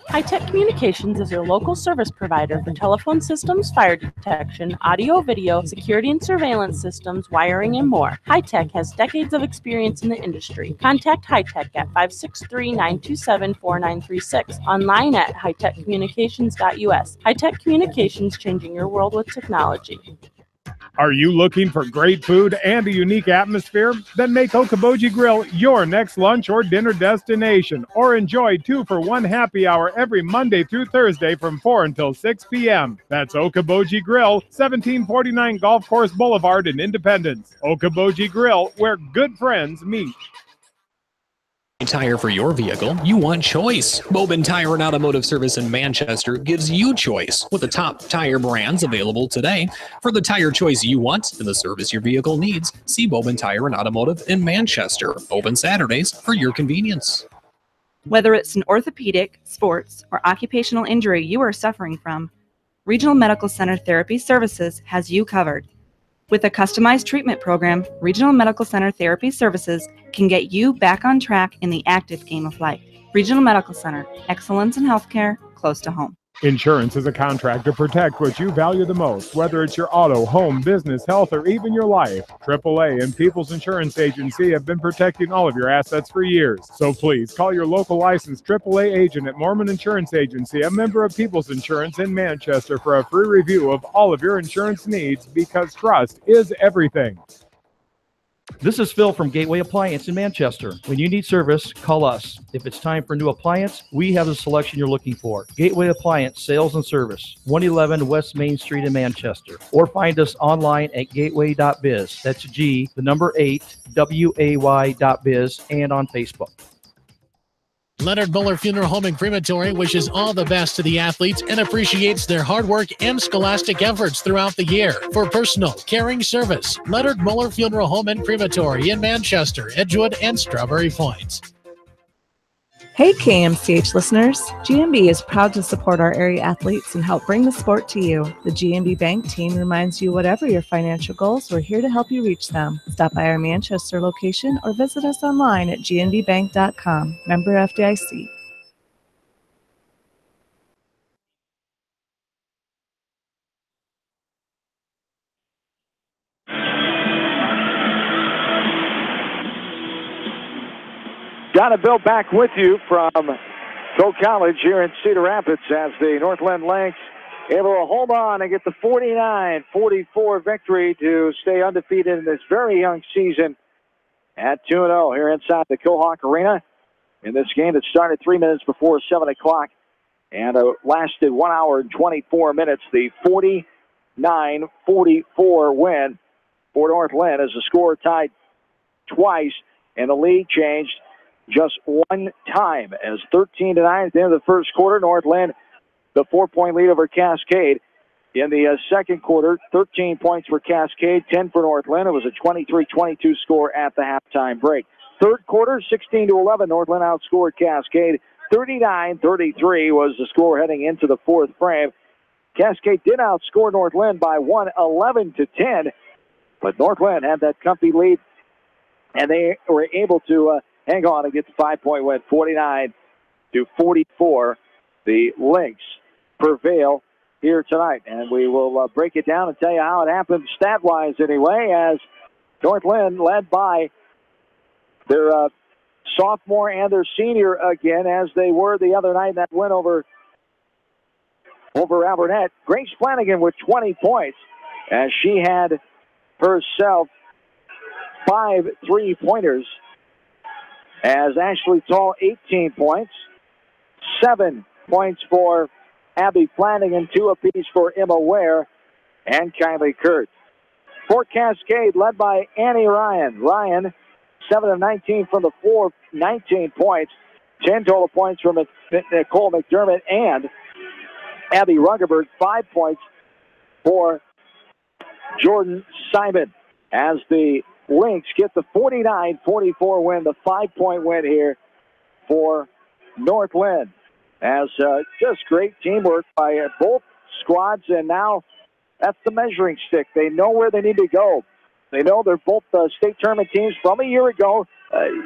High-Tech Communications is your local service provider for telephone systems, fire detection, audio, video, security and surveillance systems, wiring, and more. High-Tech has decades of experience in the industry. Contact High-Tech at 563-927-4936, online at hightechcommunications.us. High-Tech Communications, changing your world with technology. Are you looking for great food and a unique atmosphere? Then make Okoboji Grill your next lunch or dinner destination, or enjoy 2-for-1 happy hour every Monday through Thursday from 4 until 6 p.m. That's Okoboji Grill, 1749 Golf Course Boulevard in Independence. Okoboji Grill, where good friends meet. Tire for your vehicle, you want choice. Bobin Tire and Automotive Service in Manchester gives you choice with the top tire brands available today. For the tire choice you want and the service your vehicle needs, see Bobin Tire and Automotive in Manchester. Open Saturdays for your convenience. Whether it's an orthopedic, sports, or occupational injury you are suffering from, Regional Medical Center Therapy Services has you covered. With a customized treatment program, Regional Medical Center Therapy Services can get you back on track in the active game of life. Regional Medical Center, excellence in healthcare, close to home. Insurance is a contract to protect what you value the most, whether it's your auto, home, business, health, or even your life. AAA and People's Insurance Agency have been protecting all of your assets for years. So please call your local licensed AAA agent at Mormon Insurance Agency, a member of People's Insurance in Manchester, for a free review of all of your insurance needs, because trust is everything. This is Phil from Gateway Appliance in Manchester. When you need service, call us. If it's time for a new appliance, we have the selection you're looking for. Gateway Appliance Sales and Service, 111 West Main Street in Manchester. Or find us online at gateway.biz. That's G, the number 8, WAY.biz, and on Facebook. Leonard Muller Funeral Home and Crematory wishes all the best to the athletes and appreciates their hard work and scholastic efforts throughout the year. For personal, caring service, Leonard Muller Funeral Home and Crematory in Manchester, Edgewood, and Strawberry Point. Hey KMCH listeners, GMB is proud to support our area athletes and help bring the sport to you. The GMB Bank team reminds you whatever your financial goals, we're here to help you reach them. Stop by our Manchester location or visit us online at gnbbank.com. Member FDIC. John and Bill back with you from Coe College here in Cedar Rapids as the Northland Lynx able to hold on and get the 49-44 victory to stay undefeated in this very young season at 2-0 here inside the Cohawk Arena. In this game that started 3 minutes before 7 o'clock and lasted 1 hour and 24 minutes. The 49-44 win for Northland as the score tied twice and the lead changed just one time as 13-9 at the end of the first quarter. Northland, the 4-point lead over Cascade. In the second quarter, 13 points for Cascade, 10 for Northland. It was a 23-22 score at the halftime break. Third quarter, 16-11, Northland outscored Cascade. 39-33 was the score heading into the fourth frame. Cascade did outscore Northland by 11-10, but Northland had that comfy lead, and they were able to hang on and get the 5-point win, 49-44. The Lynx prevail here tonight, and we will break it down and tell you how it happened stat-wise anyway, as Northland led by their sophomore and their senior again, as they were the other night in that win over Albernette. Grace Flanagan with 20 points, as she had herself 5 3-pointers. As Ashley Tall, 18 points, 7 points for Abby Flanagan, 2 apiece for Emma Ware and Kylie Kurt. For Cascade, led by Annie Ryan. Ryan, 7 of 19 from the floor, 19 points, 10 total points from Nicole McDermott and Abby Ruggerberg, 5 points for Jordan Simon. As the Lynx get the 49-44 win, the 5-point win here for Northland. as just great teamwork by both squads, and now that's the measuring stick. They know where they need to go. They know they're both state tournament teams from a year ago.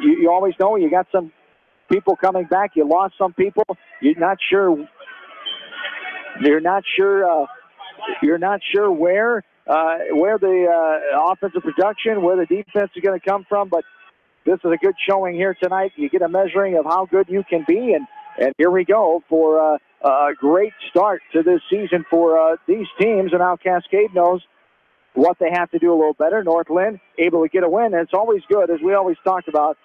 You always know you got some people coming back. You lost some people. You're not sure where the offensive production, where the defense is going to come from. But this is a good showing here tonight. You get a measuring of how good you can be, and here we go for a great start to this season for these teams. And now Cascade knows what they have to do a little better. North Linn able to get a win. And it's always good, as we always talked about,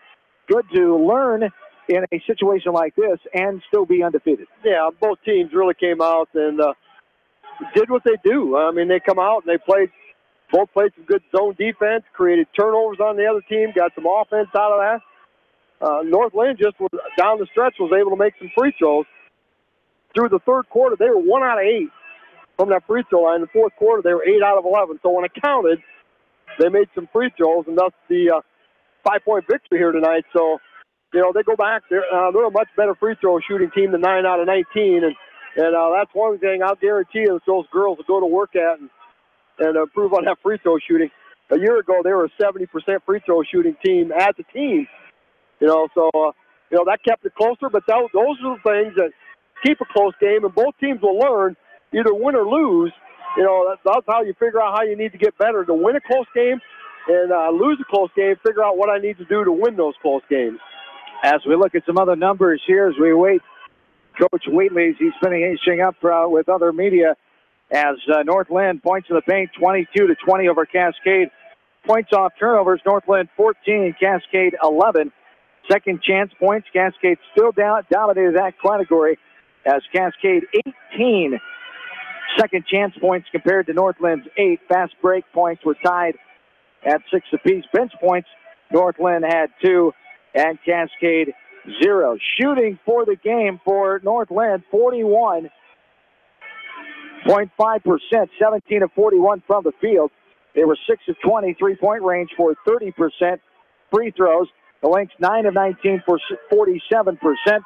good to learn in a situation like this and still be undefeated. Yeah, both teams really came out and did what they do. I mean, they come out and both played some good zone defense, created turnovers on the other team, got some offense out of that. North Linn just was down the stretch, was able to make some free throws. Through the third quarter, they were 1 out of 8 from that free throw line. In the fourth quarter, they were 8 out of 11. So when it counted, they made some free throws, and thus the 5-point victory here tonight. So, they go back. They're a much better free throw shooting team than 9 out of 19, and that's one thing I'll guarantee you that those girls will go to work at and improve on that free throw shooting. A year ago, they were a 70% free throw shooting team as a team. That kept it closer, but those are the things that keep a close game, and both teams will learn either win or lose. That's how you figure out how you need to get better, to win a close game and lose a close game, figure out what I need to do to win those close games. As we look at some other numbers here, as we wait, Coach Wheatley, he's finishing up with other media as North Linn points in the paint, 22-20 over Cascade. Points off turnovers, North Linn 14, Cascade 11. Second chance points, Cascade still dominated that category as Cascade 18 second chance points compared to North Linn's 8. Fast break points were tied at 6 apiece. Bench points, North Linn had 2 and Cascade 0. Shooting for the game for North Linn, 41.5%, 17 of 41 from the field. They were 6 of 20, 3-point range for 30%. Free throws, the Lynx 9 of 19 for 47%.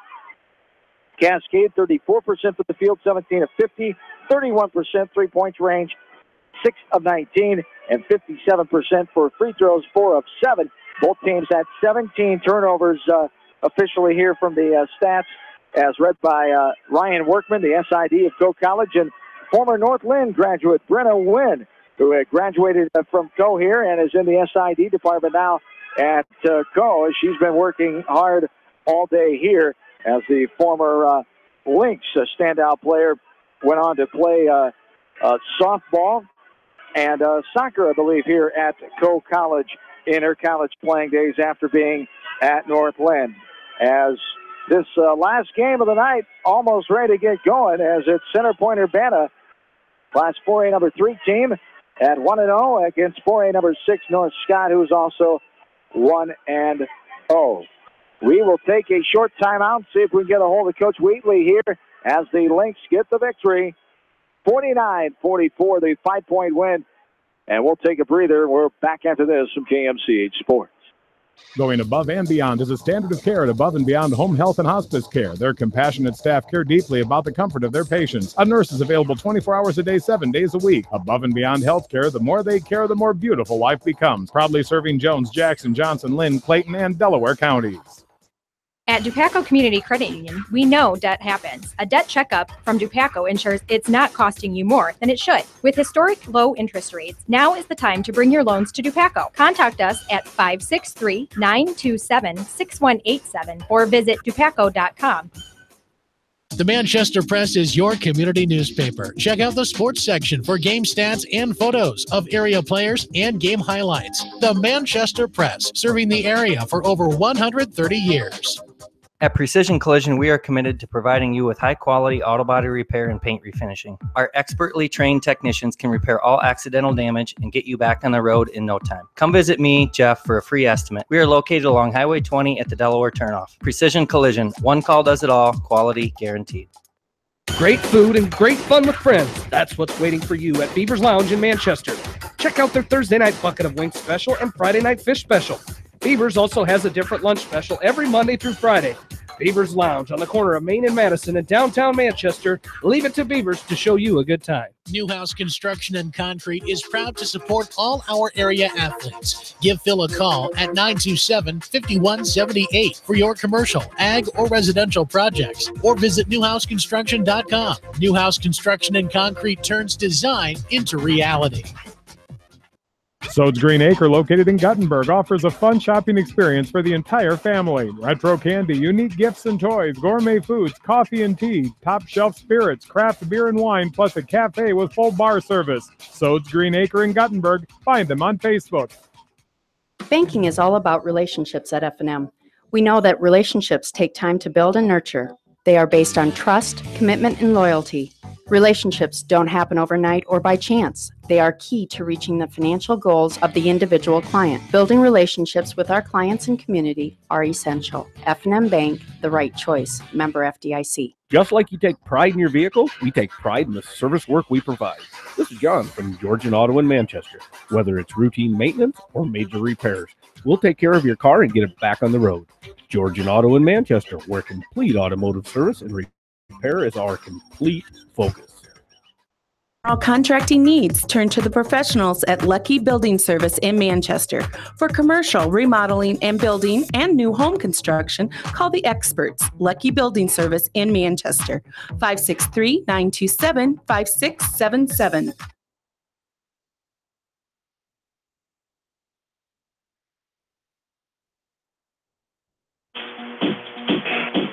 Cascade 34% for the field, 17 of 50, 31% 3-point range, 6 of 19, and 57% for free throws, 4 of 7. Both teams had 17 turnovers officially here from the stats, as read by Ryan Workman, the SID of Coe College, and former North Linn graduate Brenna Wynn, who had graduated from Coe here and is in the SID department now at Coe. She's been working hard all day here as the former Lynx standout player went on to play softball and soccer, I believe, here at Coe College in her college playing days after being at North Linn. As this last game of the night almost ready to get going, as it's Center Point Urbana, Class 4A number 3 team at 1-0 against 4A number 6 North Scott, who's also 1-0. We will take a short timeout, see if we can get a hold of Coach Wheatley here as the Lynx get the victory. 49-44, the 5-point win. And we'll take a breather. We're back after this from KMCH Sports. Going above and beyond is a standard of care at Above and Beyond Home Health and Hospice Care. Their compassionate staff care deeply about the comfort of their patients. A nurse is available 24 hours a day, 7 days a week. Above and Beyond Healthcare, the more they care, the more beautiful life becomes. Proudly serving Jones, Jackson, Johnson, Linn, Clayton, and Delaware counties. At Dupaco Community Credit Union, we know debt happens. A debt checkup from Dupaco ensures it's not costing you more than it should. With historic low interest rates, now is the time to bring your loans to Dupaco. Contact us at 563-927-6187 or visit dupaco.com. The Manchester Press is your community newspaper. Check out the sports section for game stats and photos of area players and game highlights. The Manchester Press, serving the area for over 130 years. At Precision Collision, we are committed to providing you with high-quality auto body repair and paint refinishing. Our expertly trained technicians can repair all accidental damage and get you back on the road in no time. Come visit me, Jeff, for a free estimate. We are located along Highway 20 at the Delaware turnoff. Precision Collision, one call does it all, quality guaranteed. Great food and great fun with friends. That's what's waiting for you at Beaver's Lounge in Manchester. Check out their Thursday night bucket of wings special and Friday night fish special. Beavers also has a different lunch special every Monday through Friday. Beavers Lounge on the corner of Main and Madison in downtown Manchester. Leave it to Beavers to show you a good time. Newhouse Construction and Concrete is proud to support all our area athletes. Give Phil a call at 927-5178 for your commercial, ag, or residential projects, or visit newhouseconstruction.com. Newhouse Construction and Concrete turns design into reality. Sode's Green Acre, located in Guttenberg, offers a fun shopping experience for the entire family. Retro candy, unique gifts and toys, gourmet foods, coffee and tea, top shelf spirits, craft beer and wine, plus a cafe with full bar service. Sode's Green Acre in Guttenberg. Find them on Facebook. Banking is all about relationships at F&M. We know that relationships take time to build and nurture. They are based on trust, commitment, and loyalty. Relationships don't happen overnight or by chance. They are key to reaching the financial goals of the individual client. Building relationships with our clients and community are essential. F&M Bank, the right choice. Member FDIC. Just like you take pride in your vehicle, we take pride in the service work we provide. This is John from Georgian Auto in Manchester. Whether it's routine maintenance or major repairs, we'll take care of your car and get it back on the road. Georgian Auto in Manchester, where complete automotive service and repair is our complete focus. For all contracting needs, turn to the professionals at Lucky Building Service in Manchester. For commercial, remodeling, and building and new home construction, call the experts. Lucky Building Service in Manchester. 563-927-5677.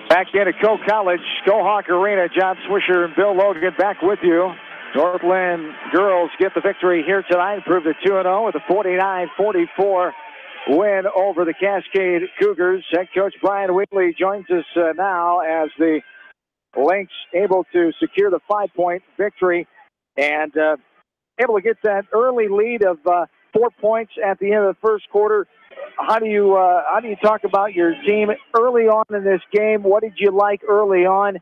Back into Coe College, Hawk Arena. John Swisher and Bill Logan back with you. North Linn girls get the victory here tonight, improve to 2-0 with a 49-44 win over the Cascade Cougars. Head coach Brian Wheatley joins us now as the Lynx able to secure the 5-point victory and able to get that early lead of 4 points at the end of the first quarter. How do you talk about your team early on in this game? What did you like early on,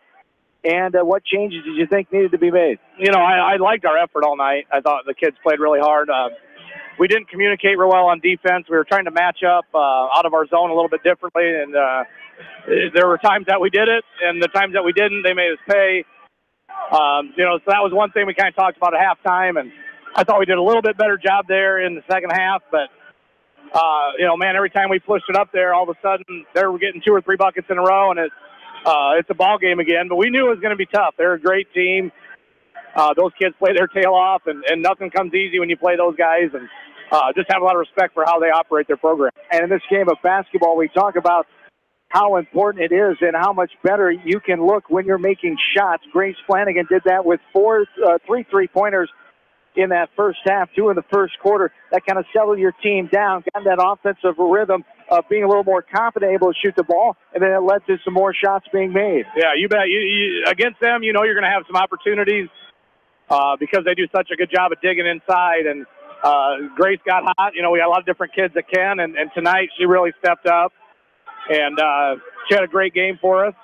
and what changes did you think needed to be made? You know, I liked our effort all night. I thought the kids played really hard. We didn't communicate real well on defense. We were trying to match up out of our zone a little bit differently, and there were times that we did it, and the times that we didn't, they made us pay. You know, so that was one thing we kind of talked about at halftime, and I thought we did a little bit better job there in the second half, but you know, man, every time we pushed it up there, all of a sudden they were getting 2 or 3 buckets in a row, and it's a ball game again. But we knew it was going to be tough. They're a great team. Those kids play their tail off, and nothing comes easy when you play those guys. And just have a lot of respect for how they operate their program. And in this game of basketball, we talk about how important it is and how much better you can look when you're making shots. Grace Flanagan did that with 3 3-pointers in that first half, 2 in the first quarter. That kind of settled your team down, got that offensive rhythm of being a little more confident, able to shoot the ball, and then it led to some more shots being made. Yeah, you bet. You, against them, you know you're going to have some opportunities because they do such a good job of digging inside. And Grace got hot. You know, we got a lot of different kids that can, and tonight she really stepped up, and she had a great game for us.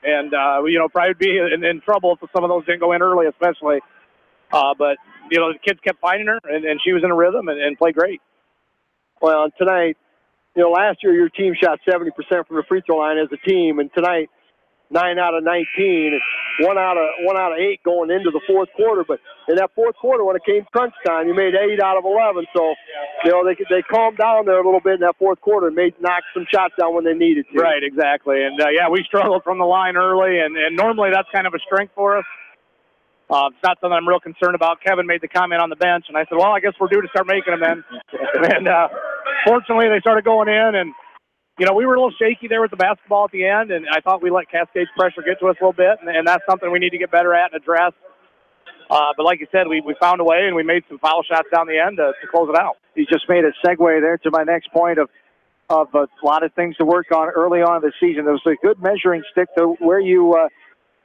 And, you know, probably would be in trouble if some of those didn't go in early, especially. But, you know, the kids kept finding her, and she was in a rhythm and played great. Well, tonight, you know, last year your team shot 70% from the free throw line as a team, and tonight 9 out of 19, 1 out of 8 going into the fourth quarter. But in that fourth quarter, when it came crunch time, you made 8 out of 11. So, you know, they calmed down there a little bit in that fourth quarter and knocked some shots down when they needed to. Right, exactly. And, yeah, we struggled from the line early, and normally that's kind of a strength for us. It's not something I'm real concerned about. Kevin made the comment on the bench, and I said, well, I guess we're due to start making them then. And fortunately, they started going in, and, you know, we were a little shaky there with the basketball at the end, and I thought we let Cascade's pressure get to us a little bit, and that's something we need to get better at and address. But like you said, we found a way, and we made some foul shots down the end to close it out. You just made a segue there to my next point of a lot of things to work on early on in the season. There was a good measuring stick to where you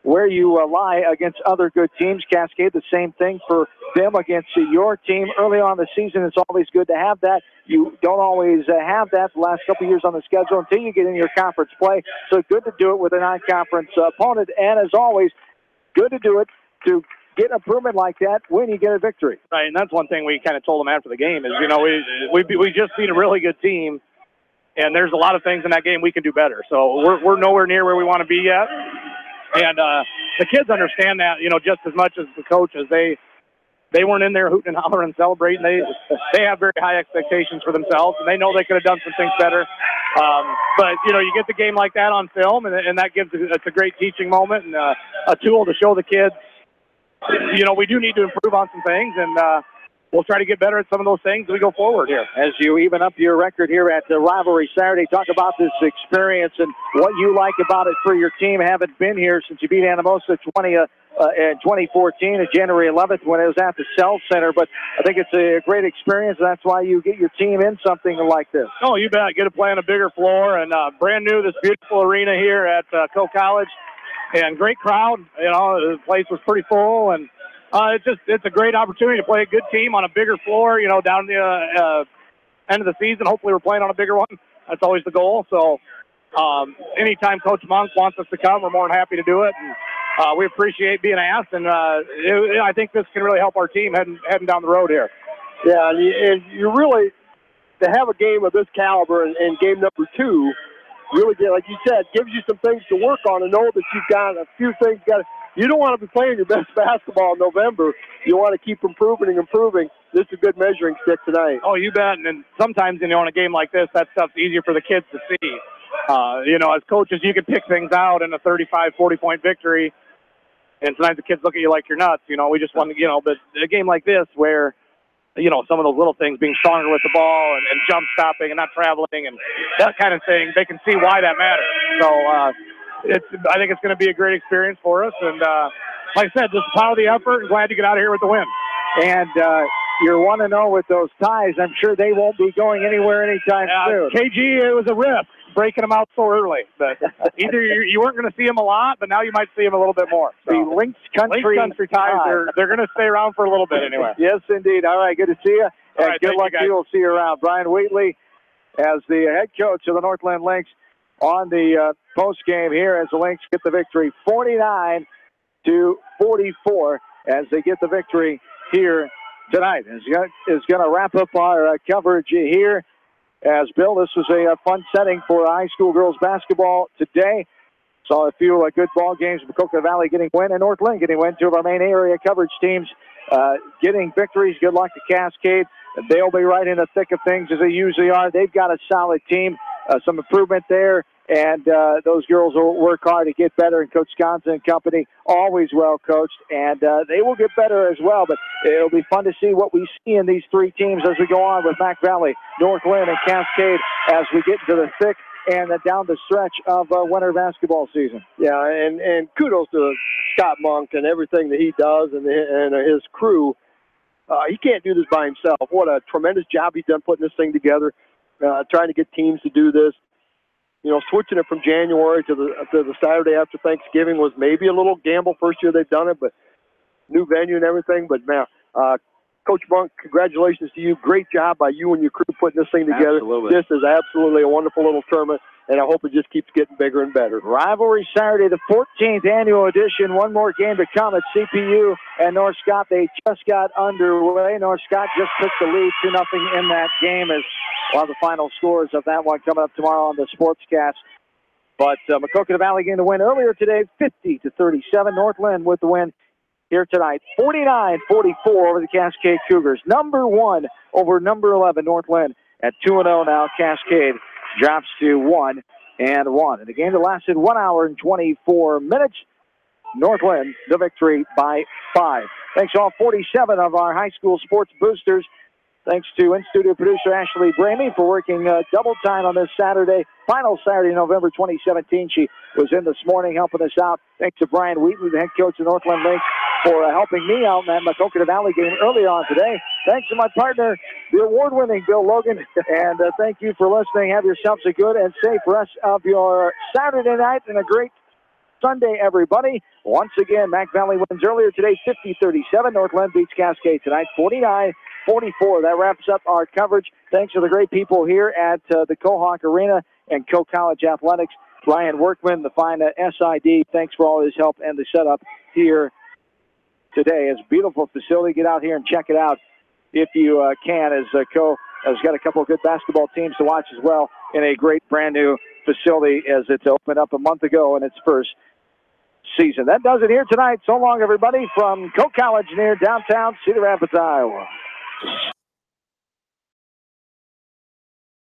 lie against other good teams. Cascade, the same thing for them against your team. Early on in the season, it's always good to have that. You don't always have that the last couple of years on the schedule until you get in your conference play. So good to do it with a non-conference opponent. And as always, good to do it to get improvement like that when you get a victory. Right, and that's one thing we kind of told them after the game is, you know, we just beat a really good team. And there's a lot of things in that game we can do better. So we're nowhere near where we want to be yet. And the kids understand that, just as much as the coaches. They weren't in there hooting and hollering and celebrating. They have very high expectations for themselves, and they know they could have done some things better. But, you get the game like that on film, and that it's a great teaching moment and a tool to show the kids, we do need to improve on some things, and we'll try to get better at some of those things as we go forward here. As you even up your record here at the Rivalry Saturday, talk about this experience and what you like about it for your team. Haven't been here since you beat Anamosa in 2014 on January 11th when it was at the Cell Center. But I think it's a great experience. That's why you get your team in something like this. Oh, you bet. Get to play on a bigger floor and brand new, this beautiful arena here at Coe College. And great crowd. The place was pretty full, and it's a great opportunity to play a good team on a bigger floor, down the end of the season. Hopefully we're playing on a bigger one. That's always the goal. So anytime Coach Monk wants us to come, we're more than happy to do it. And we appreciate being asked, and I think this can really help our team heading down the road here. Yeah, and you really, to have a game of this caliber and game number 2, really get, like you said, gives you some things to work on and know that you've got a few things. You don't want to be playing your best basketball in November. You want to keep improving and improving. This is a good measuring stick tonight. Oh, you bet. And sometimes, in a game like this, that stuff's easier for the kids to see. As coaches, you can pick things out in a 35, 40-point victory. And sometimes the kids look at you like you're nuts. We just want to, but a game like this where, some of those little things, being stronger with the ball and jump stopping and not traveling and that kind of thing, they can see why that matters. So I think it's going to be a great experience for us. And like I said, just proud of the effort and glad to get out of here with the win. And you're 1-0 with those ties. I'm sure they won't be going anywhere anytime soon. KG, it was a risk breaking them out so early. But either you weren't going to see them a lot, but now you might see them a little bit more. So. The Lynx Country ties, they're going to stay around for a little bit anyway. Yes, indeed. All right, good to see you. And right, good luck to you. We'll see you around. Brian Wheatley as the head coach of the Northland Lynx on the post game here as the Lynx get the victory 49-44 as they get the victory here tonight. Is going to wrap up our coverage here. As Bill, this was a fun setting for high school girls basketball today. Saw a few good ball games. Coconut Valley getting win and North Linn getting win. 2 of our main area coverage teams getting victories. Good luck to Cascade. They'll be right in the thick of things as they usually are. They've got a solid team. Some improvement there. And those girls will work hard to get better. And Coach Sconza and company, always well coached. And they will get better as well. But it'll be fun to see what we see in these 3 teams as we go on with Mac Valley, North Linn, and Cascade as we get into the thick and down the stretch of winter basketball season. Yeah, and kudos to Scott Monk and everything that he does and his crew. He can't do this by himself. What a tremendous job he's done putting this thing together, trying to get teams to do this. Switching it from January to the Saturday after Thanksgiving was maybe a little gamble. First year they've done it, but new venue and everything. But man, Coach Monk, congratulations to you. Great job by you and your crew putting this thing together. Absolutely. This is absolutely a wonderful little tournament, and I hope it just keeps getting bigger and better. Rivalry Saturday, the 14th annual edition. One more game to come at CPU and North Scott. They just got underway. North Scott just took the lead 2-0 in that game as one of the final scores of that one coming up tomorrow on the Sportscast. But Maquoketa Valley getting the win earlier today, 50-37. North Linn with the win here tonight, 49-44 over the Cascade Cougars. Number 1 over number 11, North Linn at 2-0 now. Cascade drops to 1-1. In a game that lasted 1 hour and 24 minutes, North Linn the victory by 5. Thanks to all 47 of our high school sports boosters. Thanks to in-studio producer Ashley Bramey for working double time on this Saturday, final Saturday in November 2017. She was in this morning helping us out. Thanks to Brian Wheatley, the head coach of Northland Lynx, for helping me out in that Maquoketa Valley game earlier on today. Thanks to my partner, the award-winning Bill Logan. And thank you for listening. Have yourselves a good and safe rest of your Saturday night and a great Sunday, everybody. Once again, Mac Valley wins earlier today, 50-37. North Linn beats Cascade tonight, 49-44. That wraps up our coverage. Thanks to the great people here at the Cohawk Arena and Coe College Athletics. Ryan Workman, the fine SID, thanks for all his help and the setup here today. It's a beautiful facility. Get out here and check it out if you can, as Coe has got a couple of good basketball teams to watch as well in a great brand new facility as it's opened up a month ago in its first season. That does it here tonight. So long, everybody, from Coe College near downtown Cedar Rapids, Iowa.